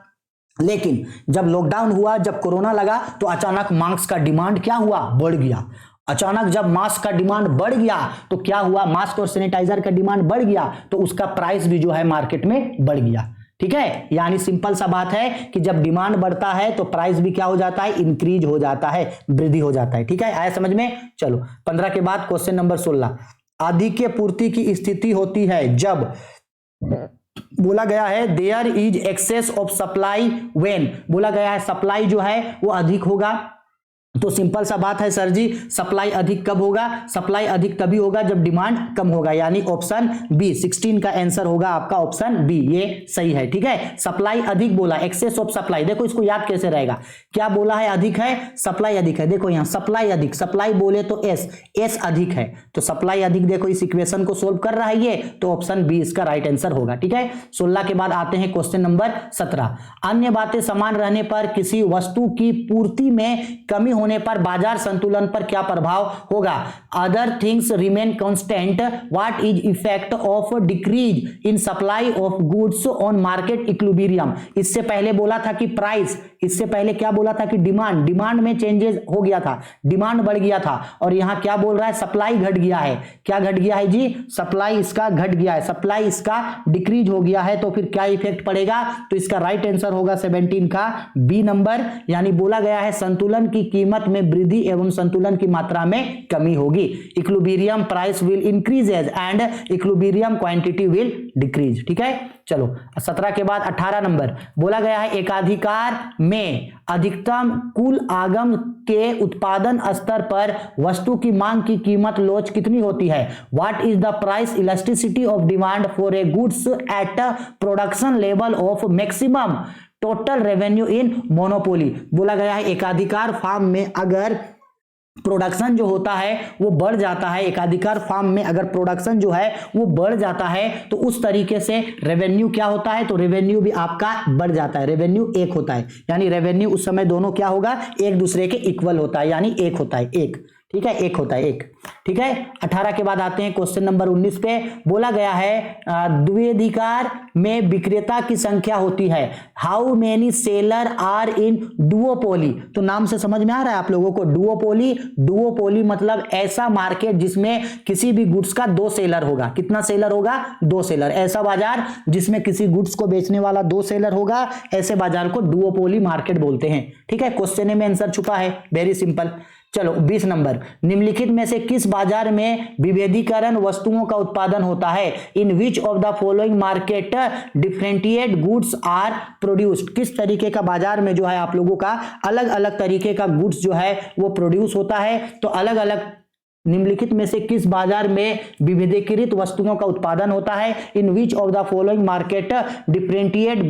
लेकिन जब लॉकडाउन हुआ, जब कोरोना लगा, तो अचानक मास्क का डिमांड क्या हुआ, बढ़ गया। अचानक जब मास्क का डिमांड बढ़ गया तो क्या हुआ, मास्क और सैनिटाइजर का डिमांड बढ़ गया तो उसका प्राइस भी जो है मार्केट में बढ़ गया। ठीक है, यानी सिंपल सा बात है कि जब डिमांड बढ़ता है तो प्राइस भी क्या हो जाता है, इंक्रीज हो जाता है, वृद्धि हो जाता है। ठीक है, आया समझ में। चलो 15 के बाद क्वेश्चन नंबर 16। अधिक पूर्ति की स्थिति होती है जब, बोला गया है there is excess of supply when. बोला गया है सप्लाई जो है वो अधिक होगा, तो सिंपल सा बात है सर जी, सप्लाई अधिक कब होगा, सप्लाई अधिक तभी होगा जब डिमांड कम होगा, यानी ऑप्शन बी 16 का आंसर होगा आपका ऑप्शन बी, ये सही है। ठीक है, सप्लाई अधिक बोला, एक्सेस ऑफ सप्लाई। देखो इसको याद कैसे रहेगा, क्या बोला है, अधिक है, सप्लाई अधिक है। देखो यहां सप्लाई अधिक, सप्लाई बोले तो एस अधिक है, तो सप्लाई अधिक, देखो इस इक्वेशन को सोल्व कर रहा है ये, तो ऑप्शन बी इसका राइट आंसर होगा। ठीक है, 16 के बाद आते हैं क्वेश्चन नंबर 17। अन्य बातें समान रहने पर किसी वस्तु की पूर्ति में कमी होने पर बाजार संतुलन पर क्या प्रभाव होगा। Other things remain constant, what is effect of decrease in supply of goods on market equilibrium. इससे पहले बोला था कि प्राइस, इससे पहले क्या बोला था कि डिमांड में चेंजेस हो गया था, डिमांड बढ़ गया था, और यहां क्या बोल रहा है, सप्लाई घट गया है। क्या घट गया है जी, सप्लाई इसका घट गया है, सप्लाई इसका डिक्रीज हो गया है, तो फिर क्या इफेक्ट पड़ेगा, तो इसका राइट आंसर होगा 17 का बी नंबर, यानी बोला गया है संतुलन की कीमत में वृद्धि एवं संतुलन की मात्रा में कमी होगी। Equilibrium price will increases and equilibrium quantity will decrease. ठीक है, चलो 17 के बाद 18 नंबर, बोला गया है एकाधिकार में अधिकतम कुल आगम के उत्पादन स्तर पर वस्तु की मांग की कीमत लोच कितनी होती है। What is the price elasticity of demand for a goods at production level of maximum total revenue in monopoly. बोला गया है एकाधिकार फार्म में अगर प्रोडक्शन जो होता है वो बढ़ जाता है, एकाधिकार फार्म में अगर प्रोडक्शन जो है वो बढ़ जाता है तो उस तरीके से रेवेन्यू क्या होता है, तो रेवेन्यू भी आपका बढ़ जाता है, रेवेन्यू एक होता है, यानी रेवेन्यू उस समय दोनों क्या होगा, एक दूसरे के इक्वल होता है, यानी एक होता है, एक। ठीक है, एक होता है एक। ठीक है, 18 के बाद आते हैं क्वेश्चन नंबर 19 पे। बोला गया है द्विअधिकार में विक्रेता की संख्या होती है। How many seller are in duopoly. तो नाम से समझ में आ रहा है आप लोगों को, डुओपोली। डुओपोली मतलब ऐसा मार्केट जिसमें किसी भी गुड्स का 2 सेलर होगा। कितना सेलर होगा? 2 सेलर। ऐसा बाजार जिसमें किसी गुड्स को बेचने वाला 2 सेलर होगा, ऐसे बाजार को डुओपोली मार्केट बोलते हैं। ठीक है, क्वेश्चन में आंसर छुपा है, वेरी सिंपल। चलो 20 नंबर, निम्नलिखित में से किस बाजार में विभेदीकरण वस्तुओं का उत्पादन होता है? In which of the following market differentiate goods are produced. किस तरीके का बाजार में जो है आप लोगों का अलग अलग तरीके का गुड्स जो है वो प्रोड्यूस होता है? तो अलग अलग निम्नलिखित में से किस बाजार में विभेदीकृत वस्तुओं का उत्पादन होता है? In which of the following market differentiate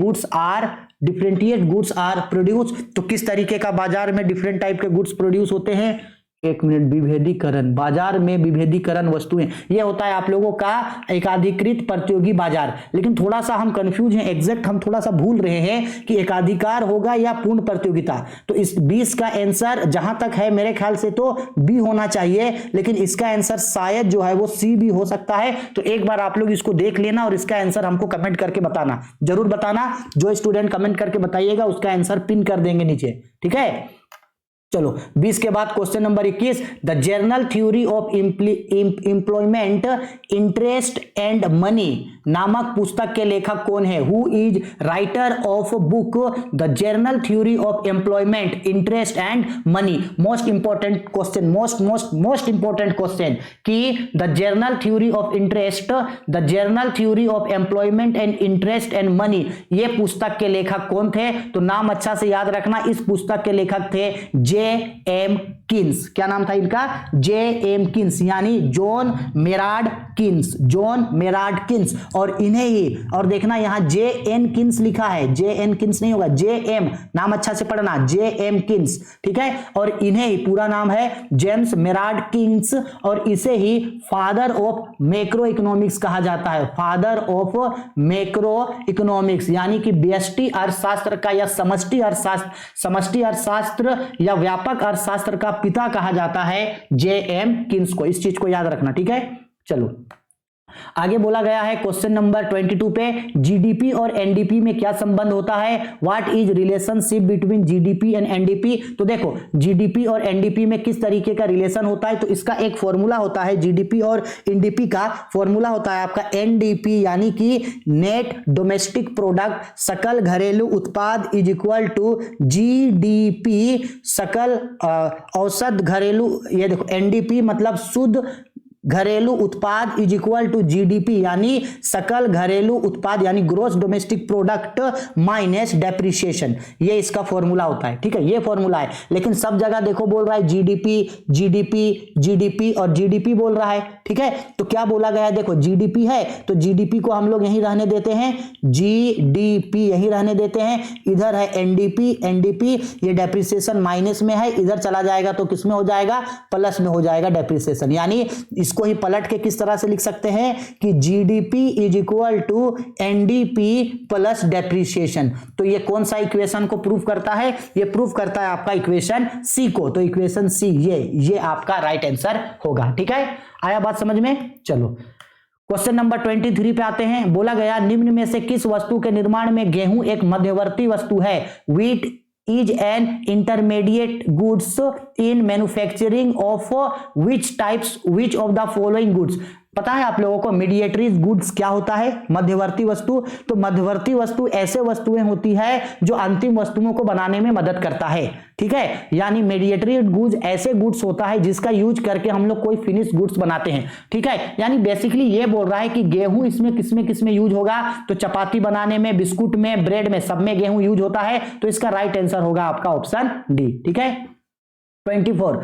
goods are produce. तो किस तरीके का बाजार में डिफरेंट टाइप के गुड्स प्रोड्यूस होते हैं? एक मिनट, विभेदीकरण, बाजार में विभेदीकरण वस्तुएं, ये होता है आप लोगों का एकाधिकृत प्रतियोगी बाजार। लेकिन थोड़ा सा हम कंफ्यूज हैं, एग्जैक्ट हम थोड़ा सा भूल रहे हैं कि एकाधिकार होगा या पूर्ण प्रतियोगिता। तो इस 20 का आंसर जहां तक है मेरे ख्याल से तो बी होना चाहिए, लेकिन इसका आंसर शायद जो है वो सी भी हो सकता है। तो एक बार आप लोग इसको देख लेना और इसका आंसर हमको कमेंट करके बताना, जरूर बताना। जो स्टूडेंट कमेंट करके बताइएगा उसका आंसर पिन कर देंगे नीचे। ठीक है, चलो 20 के बाद question number 21, the general theory of employment interest and money नामक पुस्तक के लेखक कौन है? Who is writer of book the general theory of employment interest and money. Most important question, most important question कि the general theory of interest, the general theory of employment and interest and money, ये पुस्तक के लेखक कौन थे? तो नाम अच्छा से याद रखना, इस पुस्तक के लेखक थे J.M. किन्स। क्या नाम था इनका? J.M. किन्स, यानी जॉन मेराड किन्स, जॉन मेराड किन्स। और इन्हें ही, और देखना यहां J.N. किन्स लिखा है, J.N. किन्स नहीं होगा, J.M. नाम अच्छा से पढ़ना, J.M. किन्स। ठीक है, और इन्हें ही पूरा नाम है जेम्स मेराड किन्स, और इसे ही फादर ऑफ मैक्रो इकोनॉमिक्स कहा जाता है, फादर ऑफ मैक्रो इकोनॉमिक्स, यानी कि व्यष्टि अर्थशास्त्र का या समष्टि अर्थशास्त्र या व्यापक अर्थशास्त्र का पिता कहा जाता है J.M. किन्स को। इस चीज को याद रखना। ठीक है, चलो आगे बोला गया है क्वेश्चन नंबर 22 पे, जीडीपी और एनडीपी में क्या संबंध होता है? What is relationship between GDP and NDP. तो देखो जीडीपी और एनडीपी में किस तरीके का रिलेशन होता है, तो इसका एक फॉर्मूला होता है। जीडीपी और एनडीपी का फॉर्मूला होता है आपका एनडीपी, यानी कि नेट डोमेस्टिक प्रोडक्ट, सकल घरेलू उत्पाद इज इक्वल टू जीडीपी, सकल औसत घरेलू, ये देखो एनडीपी मतलब शुद्ध घरेलू उत्पाद इज इक्वल टू जीडीपी, यानी सकल घरेलू उत्पाद यानी gross domestic product minus depreciation, ये इसका फॉर्मूला होता है। ठीक है, ये फॉर्मूला है, लेकिन सब जगह देखो बोल रहा है जीडीपी जीडीपी जीडीपी और जीडीपी बोल रहा है। ठीक है, तो क्या बोला गया है? देखो जीडीपी है तो जीडीपी को हम लोग यहीं रहने देते हैं, जीडीपी यहीं रहने देते हैं। इधर है एनडीपी, एनडीपी ये डेप्रिसिएशन माइनस में है, इधर चला जाएगा तो किस में हो जाएगा? प्लस में हो जाएगा डेप्रिसिएशन। यानी इसको ही पलट के किस तरह से लिख सकते हैं कि GDP is equal to NDP plus depreciation. तो ये कौन सा इक्वेशन को प्रूव करता है? ये प्रूव करता है आपका इक्वेशन सी को। तो इक्वेशन सी ये आपका राइट आंसर होगा। ठीक है, आया बात समझ में? चलो क्वेश्चन नंबर 23 पे आते हैं। बोला गया निम्न में से किस वस्तु के निर्माण में गेहूं एक मध्यवर्ती वस्तु है? Wheat is an intermediate goods in manufacturing of which of the following goods। पता है आप लोगों को मीडिएटरी गुड्स क्या होता है? मध्यवर्ती वस्तु। तो मध्यवर्ती वस्तु ऐसे वस्तुएं होती है जो अंतिम वस्तुओं को बनाने में मदद करता है। ठीक है, यानी मीडिएटरी गुड्स ऐसे गुड्स होता है जिसका यूज करके हम लोग कोई फिनिश गुड्स बनाते हैं। ठीक है, यानी बेसिकली ये बोल रहा है कि गेहूं इसमें किसमें यूज होगा? तो चपाती बनाने में, बिस्कुट में, ब्रेड में, सब में गेहूं यूज होता है। तो इसका राइट आंसर होगा आपका ऑप्शन डी। ठीक है, 24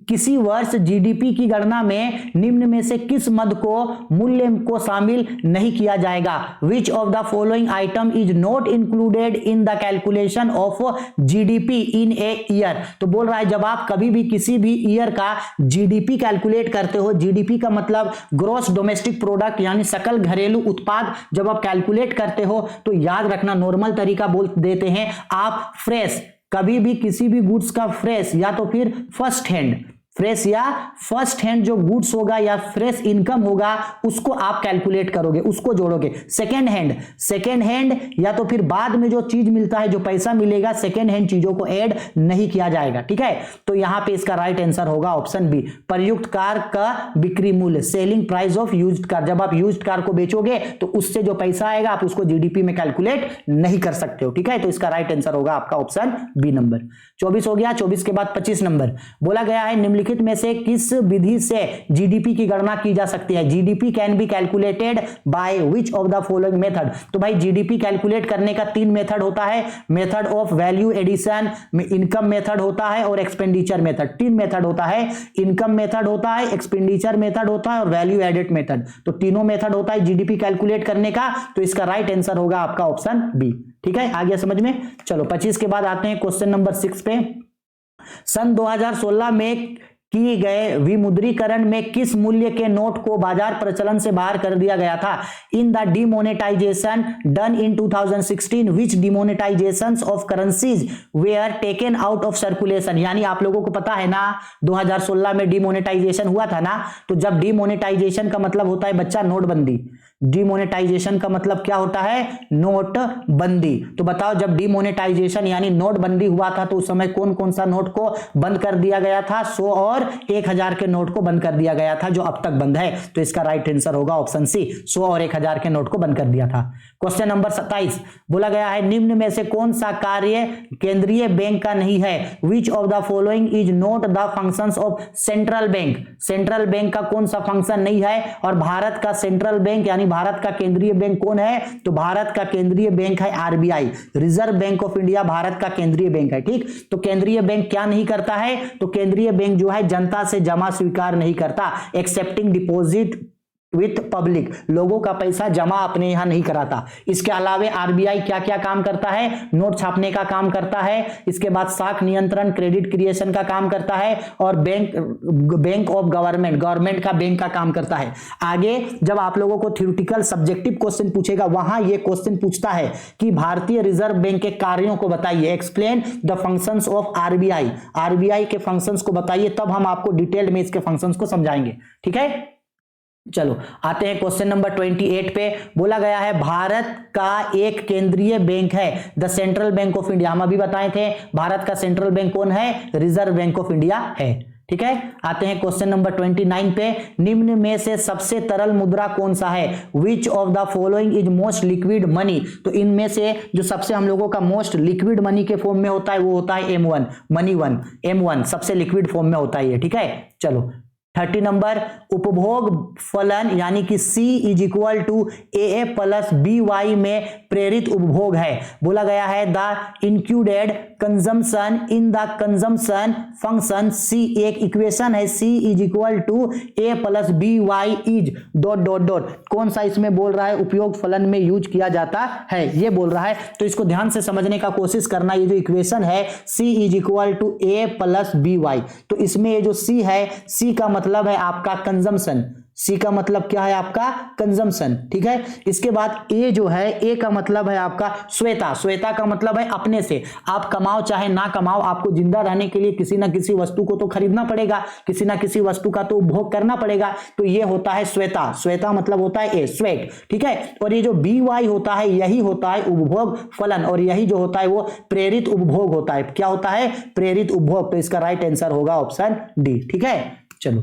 किसी वर्ष जीडीपी की गणना में निम्न में से किस मद को मूल्य को शामिल नहीं किया जाएगा? विच of the following item is not included in the calculation of GDP in a year. तो बोल रहा है जब आप कभी भी किसी भी ईयर का जीडीपी कैलकुलेट करते हो, जीडीपी का मतलब ग्रॉस डोमेस्टिक प्रोडक्ट यानी सकल घरेलू उत्पाद, जब आप कैलकुलेट करते हो तो याद रखना नॉर्मल तरीका बोल देते हैं आप फ्रेश कभी भी किसी भी गुड्स का फ्रेश या तो फिर फर्स्ट हैंड, फ्रेश या फर्स्ट हैंड जो गुड्स होगा या फ्रेश इनकम होगा उसको आप कैलकुलेट करोगे, उसको जोड़ोगे। सेकेंड हैंड या तो फिर बाद में जो चीज मिलता है, जो पैसा मिलेगा, सेकेंड हैंड चीजों को ऐड नहीं किया जाएगा, ठीक है। तो यहां पे इसका राइट आंसर होगा ऑप्शन बी, प्रयुक्त कार का बिक्री मूल्य, selling price of used car. जब आप यूज्ड कार को बेचोगे तो उससे जो पैसा आएगा आप उसको जीडीपी में कैलकुलेट नहीं कर सकते हो, ठीक है। तो इसका राइट आंसर होगा आपका ऑप्शन बी नंबर। 24 हो गया। 24 के बाद 25 नंबर बोला गया है निम्नलिखित में से किस विधि से जीडीपी की गणना की जा सकती है? GDP can be calculated by which of the following method. तो भाई जीडीपी कैलकुलेट करने का 3 मेथड होता है, method of value addition, income method होता है और एक्सपेंडिचर मेथड। 3 मेथड होता है, इनकम मेथड होता है, एक्सपेंडिचर मेथड होता है और वैल्यू एडेड मेथड। तो तीनों मेथड होता है जीडीपी कैलकुलेट करने का। तो इसका राइट आंसर होगा आपका ऑप्शन बी, ठीक है। आ गया समझ में। चलो 25 के बाद आते हैं क्वेश्चन नंबर 6 पे। सन 2016 में किए गए विमुद्रीकरण में किस मूल्य के नोट को बाजार प्रचलन से बाहर कर दिया गया था? In the demonetisation done in 2016 which demonetisations of currencies were taken out of circulation. यानी आप लोगों को पता है ना 2016 में डिमोनेटाइजेशन हुआ था ना। तो जब डिमोनेटाइजेशन का मतलब होता है बच्चा नोटबंदी, डिमोनेटाइजेशन का मतलब क्या होता है? नोटबंदी। तो बताओ जब डिमोनेटाइजेशन यानी नोटबंदी हुआ था तो उस समय कौन कौन सा नोट को बंद कर दिया गया था? 100 और 1000 के नोट को बंद कर दिया गया था, जो अब तक बंद है। तो इसका राइट आंसर होगा ऑप्शन सी, 100 और 1000 के नोट को बंद कर दिया था। क्वेश्चन नंबर 27 बोला गया है निम्न में से कौन सा कार्य केंद्रीय बैंक का नहीं है? Which of the following is not the functions of central bank. Central bank का कौन सा फंक्शन नहीं है? और भारत का सेंट्रल बैंक यानी भारत का केंद्रीय बैंक कौन है? तो भारत का केंद्रीय बैंक है RBI, reserve bank of India Bharat का केंद्रीय बैंक है, ठीक। तो केंद्रीय बैंक क्या नहीं करता है? तो केंद्रीय बैंक जो है जनता से जमा स्वीकार नहीं करता, एक्सेप्टिंग डिपॉजिट विथ पब्लिक, लोगों का पैसा जमा अपने यहां नहीं कराता। इसके अलावा आरबीआई क्या क्या काम करता है? नोट छापने का काम करता है, इसके बाद साख नियंत्रण, क्रेडिट क्रिएशन का काम करता है और बैंक ऑफ गवर्नमेंट का बैंक का काम करता है। आगे जब आप लोगों को थ्योरेटिकल सब्जेक्टिव क्वेश्चन पूछेगा वहां ये क्वेश्चन पूछता है कि भारतीय रिजर्व बैंक के कार्यों को बताइए, explain the functions of RBI, RBI के फंक्शंस को बताइए, तब हम आपको डिटेल में इसके फंक्शंस को समझाएंगे, ठीक है। चलो आते हैं क्वेश्चन नंबर 28 पे। बोला गया है भारत का एक केंद्रीय बैंक है the central bank of India. हम अभी बताए थे भारत का सेंट्रल बैंक कौन है? रिजर्व बैंक ऑफ इंडिया है, ठीक है। आते हैं क्वेश्चन नंबर 29 पे। निम्न में से सबसे तरल मुद्रा कौन सा है? Which of the following is most liquid money. तो इनमें से जो सबसे हम लोगों का मोस्ट लिक्विड मनी के फॉर्म में होता है वो होता है M1 मनी 1, M1 सबसे लिक्विड फॉर्म में होता है, ठीक है। चलो 30 नंबर उपभोग फलन यानी कि C is equal to AA plus BY में प्रेरित उपभोग है। बोला गया है the included consumption in the consumption function C, एक इक्वेशन है C is equal to A plus BY is dot dot dot. कौन सा इसमें बोल रहा है उपयोग फलन में यूज किया जाता है, ये बोल रहा है। तो इसको ध्यान से समझने का कोशिश करना। ये जो इक्वेशन है C is equal to A plus BY, तो इसमें ये जो C है, C का मतलब है आपका कंजम्पशन, C का मतलब क्या है आपका? कंजम्पशन, ठीक है। इसके बाद A जो है, A का मतलब है आपका श्वेता, श्वेता का मतलब है अपने से। आप कमाओ चाहे ना कमाओ, आपको जिंदा रहने के लिए किसी ना किसी वस्तु को तो खरीदना पड़ेगा, किसी ना किसी वस्तु का तो उपभोग करना पड़ेगा। तो ये होता है श्वेता, श्वेता मतलब होता है A, स्वेट, ठीक है। और ये जो BY होता है यही होता है उपभोग फलन, और यही जो होता है वो प्रेरित उपभोग होता है। क्या होता है? प्रेरित उपभोग। तो इसका राइट आंसर होगा ऑप्शन डी, ठीक है। चलो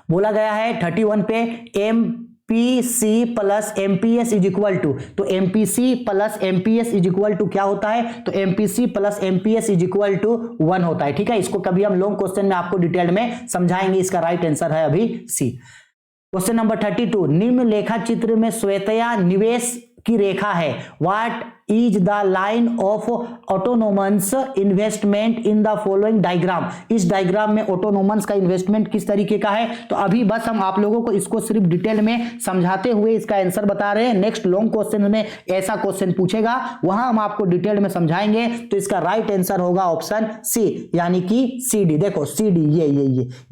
बोला गया है 31 पे MPC plus MPS is equal to, तो MPC plus MPS is equal to क्या होता है? तो MPC plus MPS is equal to 1 होता है, ठीक है। इसको कभी हम लॉन्ग क्वेश्चन में आपको डिटेल में समझाएंगे। इसका राइट आंसर है अभी C। क्वेश्चन नंबर 32 निम्न लेखा चित्र में श्वेतया निवेश की रेखा है। What is the line of autonomous investment in the following diagram. इस डायग्राम में ऑटोनोमस का इन्वेस्टमेंट किस तरीके का है? तो अभी बस हम आप लोगों को इसको सिर्फ डिटेल में समझाते हुए इसका आंसर बता रहे हैं। नेक्स्ट लॉन्ग क्वेश्चन में ऐसा क्वेश्चन पूछेगा, वहां हम आपको डिटेल में समझाएंगे। तो इसका राइट आंसर होगा ऑप्शन सी यानी कि CD। देखो CD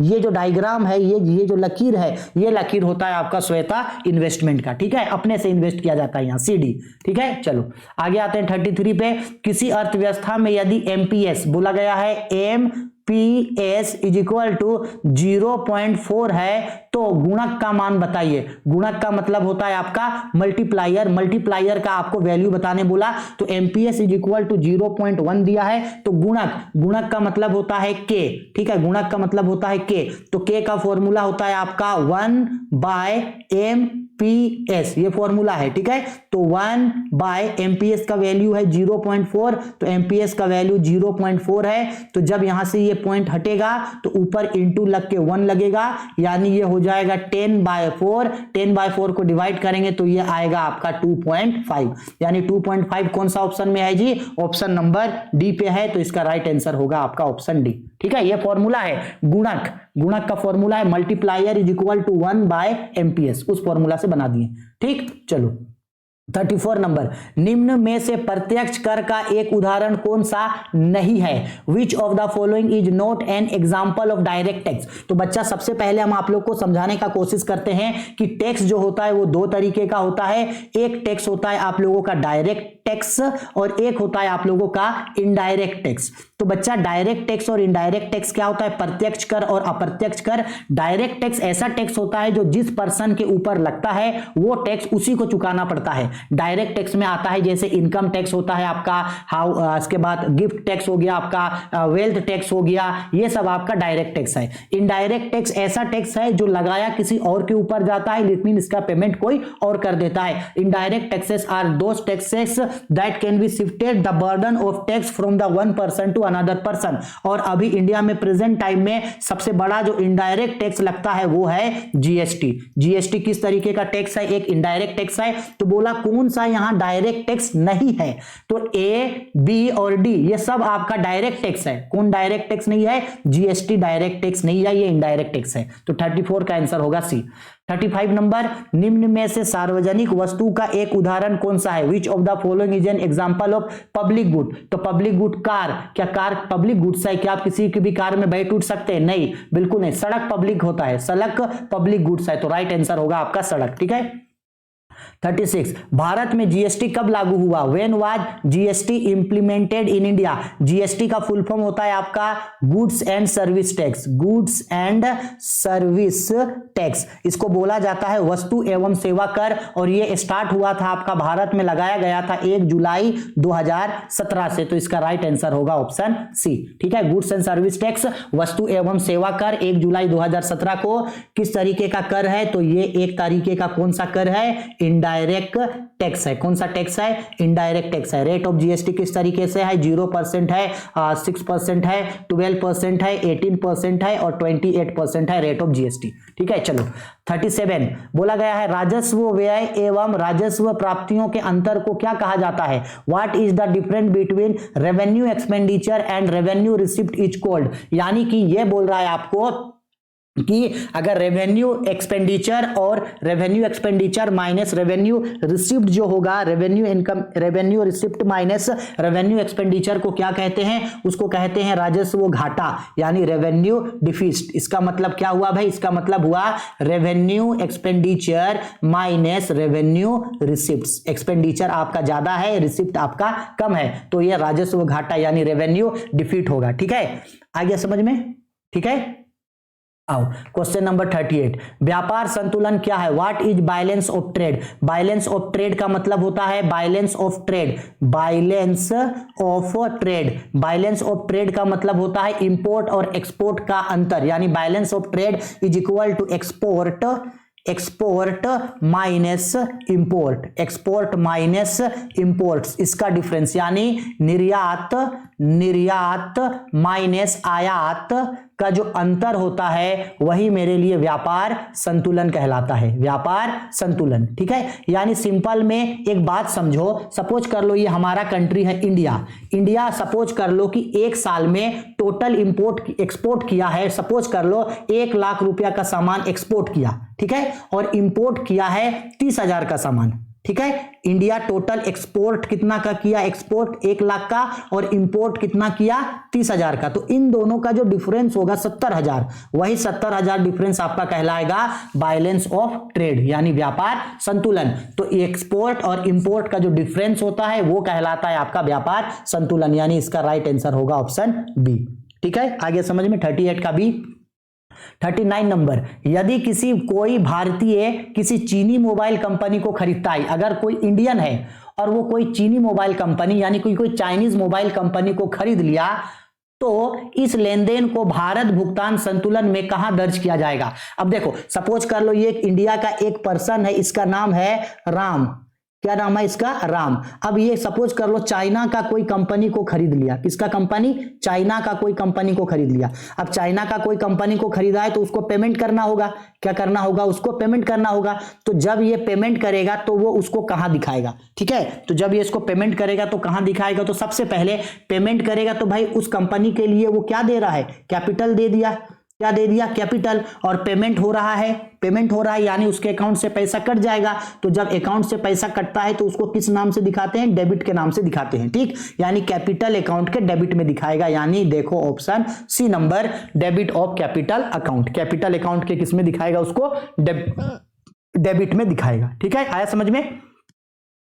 ये जो डायग्राम है, ये जो लकीर है, ये लकीर होता है आपका श्वेता इन्वेस्टमेंट का, ठीक है। अपने से इन्वेस्ट किया जाता है यहाँ CD, ठीक है। चलो आगे आते हैं 33 पे। किसी अर्थव्यवस्था में यदि एमपीएस बोला गया है एमपीएस इज इक्वल टू 0.4 है तो गुणक का मान बताइए। गुणक का मतलब होता है आपका मल्टीप्लायर, मल्टीप्लायर का आपको वैल्यू बताने बोला तो एमपीएस इज इक्वल टू 0.1 दिया है तो गुणक, गुणक का मतलब होता है के, ठीक है, गुणक का मतलब होता है के, तो के का फॉर्मूला होता है आपका 1/MPS, ये फॉर्मूला है, ठीक है। तो 1/MPS का वैल्यू है 0.4 तो MPS का वैल्यू 0.4 है तो जब यहां से ये पॉइंट हटेगा तो ऊपर इंटू लग के 1 लगेगा यानी ये हो जाएगा 10/4, 10/4 को डिवाइड करेंगे तो ये आएगा आपका 2.5 यानी 2.5 कौन सा ऑप्शन में है जी? ऑप्शन नंबर डी पे है तो इसका राइट आंसर होगा आपका ऑप्शन डी, ठीक है। ये फॉर्मूला है गुणक, गुणक का फॉर्मूला है multiplier is equal to 1/MPS, उस फॉर्मूला से बना दिए, ठीक। चलो 34 नंबर, निम्न में से प्रत्यक्ष कर का एक उदाहरण कौन सा नहीं है? Which of the following is not an example of direct tax. तो बच्चा सबसे पहले हम आप लोग को समझाने का कोशिश करते हैं कि टैक्स जो होता है वो दो तरीके का होता है। एक टैक्स होता है आप लोगों का डायरेक्ट टैक्स और एक होता है आप लोगों का इनडायरेक्ट टैक्स। तो बच्चा डायरेक्ट टैक्स और इनडायरेक्ट टैक्स क्या होता है? प्रत्यक्ष कर और अप्रत्यक्ष कर। डायरेक्ट टैक्स ऐसा टैक्स होता है जो जिस पर्सन के ऊपर लगता है वो टैक्स उसी को चुकाना पड़ता है। डायरेक्ट टैक्स में आता है जैसे इनकम टैक्स होता है आपका, इसके बाद गिफ्ट टैक्स हो गया आपका, वेल्थ टैक्स हो गया, ये सब आपका डायरेक्ट टैक्स है। इनडायरेक्ट टैक्स ऐसा टैक्स है जो लगाया किसी और के ऊपर जाता है लेकिन इसका पेमेंट कोई और कर देता है। Indirect taxes are those taxes that can be shifted the burden of tax from the one person to another person. और अभी इंडिया में प्रेजेंट टाइम में सबसे बड़ा जो इनडायरेक्ट टैक्स लगता है वो है जीएसटी। जीएसटी किस तरीके का टैक्स है? एक इनडायरेक्ट टैक्स है। तो बोला कौन सा यहां डायरेक्ट टैक्स नहीं है? तो ए, बी और डी ये सब आपका डायरेक्ट टैक्स है। कौन डायरेक्ट टैक्स नहीं है? जीएसटी डायरेक्ट टैक्स नहीं है, ये इनडायरेक्ट टैक्स है। तो 34 का आंसर होगा सी। 35 नंबर, निम्न में से सार्वजनिक वस्तु का एक उदाहरण कौन सा है? Which of the following is an example of public good. तो पब्लिक गुड कार, क्या कार पब्लिक गुड्स है? क्या आप किसी की भी कार में बैठ उठ सकते हैं? नहीं, बिल्कुल नहीं। सड़क पब्लिक होता है, सड़क पब्लिक गुड्स है तो राइट आंसर होगा आपका सड़क, ठीक है। 36, भारत में जीएसटी कब लागू हुआ? When was GST implemented in India. GST का फुल फॉर्म होता है आपका goods and service tax, goods and service tax. इसको बोला जाता है वस्तु एवं सेवा कर और ये स्टार्ट हुआ था आपका भारत में, लगाया गया था 1 जुलाई 2017 से। तो इसका राइट आंसर होगा ऑप्शन सी, ठीक है। गुड्स एंड सर्विस टैक्स, वस्तु एवं सेवा कर 1 जुलाई 2017 को किस तरीके का कर है? तो ये एक तरीके का कौन सा कर है? इनडायरेक्ट टैक्स है। कौन सा टैक्स है? इनडायरेक्ट टैक्स है। रेट ऑफ जीएसटी किस तरीके से है? 0% है, 6% है, 12% है, 18% है और 28% है रेट ऑफ जीएसटी, ठीक है। चलो 37, बोला गया है राजस्व व्यय एवं राजस्व प्राप्तियों के अंतर को क्या कहा जाता है? What is the difference between revenue expenditure and revenue receipt is called. यानी कि ये बोल रहा है आपको कि अगर रेवेन्यू एक्सपेंडिचर और revenue expenditure minus revenue receipt जो होगा, revenue income, revenue receipt minus revenue expenditure को क्या कहते हैं? उसको कहते हैं राजस्व घाटा यानी रेवेन्यू डिफिसिट। इसका मतलब क्या हुआ भाई? इसका मतलब हुआ revenue expenditure minus revenue receipt. Expenditure आपका ज्यादा है, रिसिप्ट आपका कम है, तो यह राजस्व घाटा यानी रेवेन्यू डिफिट होगा, ठीक है। आ गया समझ में, ठीक है। आओ क्वेश्चन नंबर 38, व्यापार संतुलन क्या है? What is balance of trade. Balance of trade का मतलब होता है balance of trade, balance of trade. Balance of trade का मतलब होता है इंपोर्ट और एक्सपोर्ट का अंतर, यानी balance of trade is equal to export minus import, export minus imports, इसका डिफरेंस यानी निर्यात माइनस आयात का जो अंतर होता है वही मेरे लिए व्यापार संतुलन कहलाता है, व्यापार संतुलन, ठीक है। यानी सिंपल में एक बात समझो, सपोज कर लो ये हमारा कंट्री है इंडिया सपोज कर लो कि एक साल में टोटल इंपोर्ट एक्सपोर्ट किया है, सपोज कर लो 1 लाख रुपया का सामान एक्सपोर्ट किया, ठीक है, और इंपोर्ट किया है 30,000 का सामान, ठीक है। इंडिया टोटल एक्सपोर्ट कितना का किया, एक्सपोर्ट 1 लाख का और इंपोर्ट कितना किया 30,000 का। तो इन दोनों का जो डिफरेंस होगा 70,000, वही 70,000 डिफरेंस आपका कहलाएगा बैलेंस ऑफ ट्रेड यानी व्यापार संतुलन। तो एक्सपोर्ट और इंपोर्ट का जो डिफरेंस होता है वो कहलाता है आपका व्यापार संतुलन, यानी इसका राइट आंसर होगा ऑप्शन बी। ठीक है, आगे समझ में 38 का बी। 39 नंबर, यदि कोई भारतीय किसी चीनी मोबाइल कंपनी को खरीदता है, अगर कोई इंडियन है और वो कोई चीनी मोबाइल कंपनी यानी कोई चाइनीज मोबाइल कंपनी को खरीद लिया, तो इस लेन देन को भारत भुगतान संतुलन में कहां दर्ज किया जाएगा। अब देखो, सपोज कर लो ये एक इंडिया का एक पर्सन है, इसका नाम है राम। क्या नाम है इसका, राम। अब ये सपोज कर लो चाइना का कोई कंपनी को खरीद लिया, किसका कंपनी, चाइना का कोई कंपनी को खरीद लिया। अब चाइना का कोई कंपनी को खरीदा है तो उसको पेमेंट करना होगा, क्या करना होगा, उसको पेमेंट करना होगा। तो जब ये पेमेंट करेगा तो वो उसको कहां दिखाएगा, ठीक है। तो जब ये इसको पेमेंट करेगा तो कहां दिखाएगा, तो सबसे पहले पेमेंट करेगा तो भाई उस कंपनी के लिए वो क्या दे रहा है, कैपिटल दे दिया, क्या दे दिया, कैपिटल। और पेमेंट हो रहा है यानी उसके अकाउंट से पैसा कट जाएगा। तो जब अकाउंट से पैसा कटता है तो उसको किस नाम से दिखाते हैं, डेबिट के नाम से दिखाते हैं, ठीक। यानी कैपिटल अकाउंट के डेबिट में दिखाएगा, यानी देखो option C number, debit of capital account. Capital account के किस में दिखाएगा, उसको डेबिट में दिखाएगा। ठीक है, आया समझ में।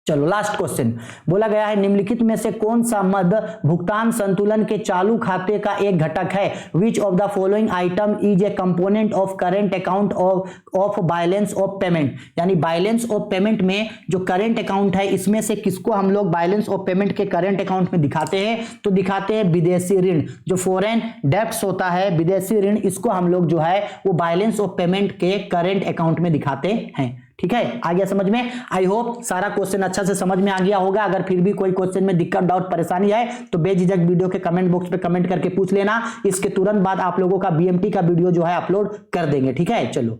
चलो लास्ट क्वेश्चन, बोला गया है निम्नलिखित में से कौन सा मद भुगतान संतुलन के चालू खाते का एक घटक है। Which of the following item is a component of current account of balance of payment. यानी बैलेंस ऑफ पेमेंट में जो करेंट अकाउंट है, इसमें से किसको हम लोग बैलेंस ऑफ पेमेंट के करेंट अकाउंट में दिखाते हैं, तो दिखाते हैं विदेशी ऋण। जो फॉरेन डेब्ट्स होता है, विदेशी ऋण, इसको हम लोग जो है वो बैलेंस ऑफ पेमेंट के करेंट अकाउंट में दिखाते हैं। ठीक है, आ गया समझ में। आई होप सारा क्वेश्चन अच्छा से समझ में आ गया होगा। अगर फिर भी कोई क्वेश्चन में दिक्कत, डाउट, परेशानी है तो बेझिझक वीडियो के कमेंट बॉक्स पे कमेंट करके पूछ लेना। इसके तुरंत बाद आप लोगों का बीएमटी का वीडियो जो है अपलोड कर देंगे। ठीक है, चलो।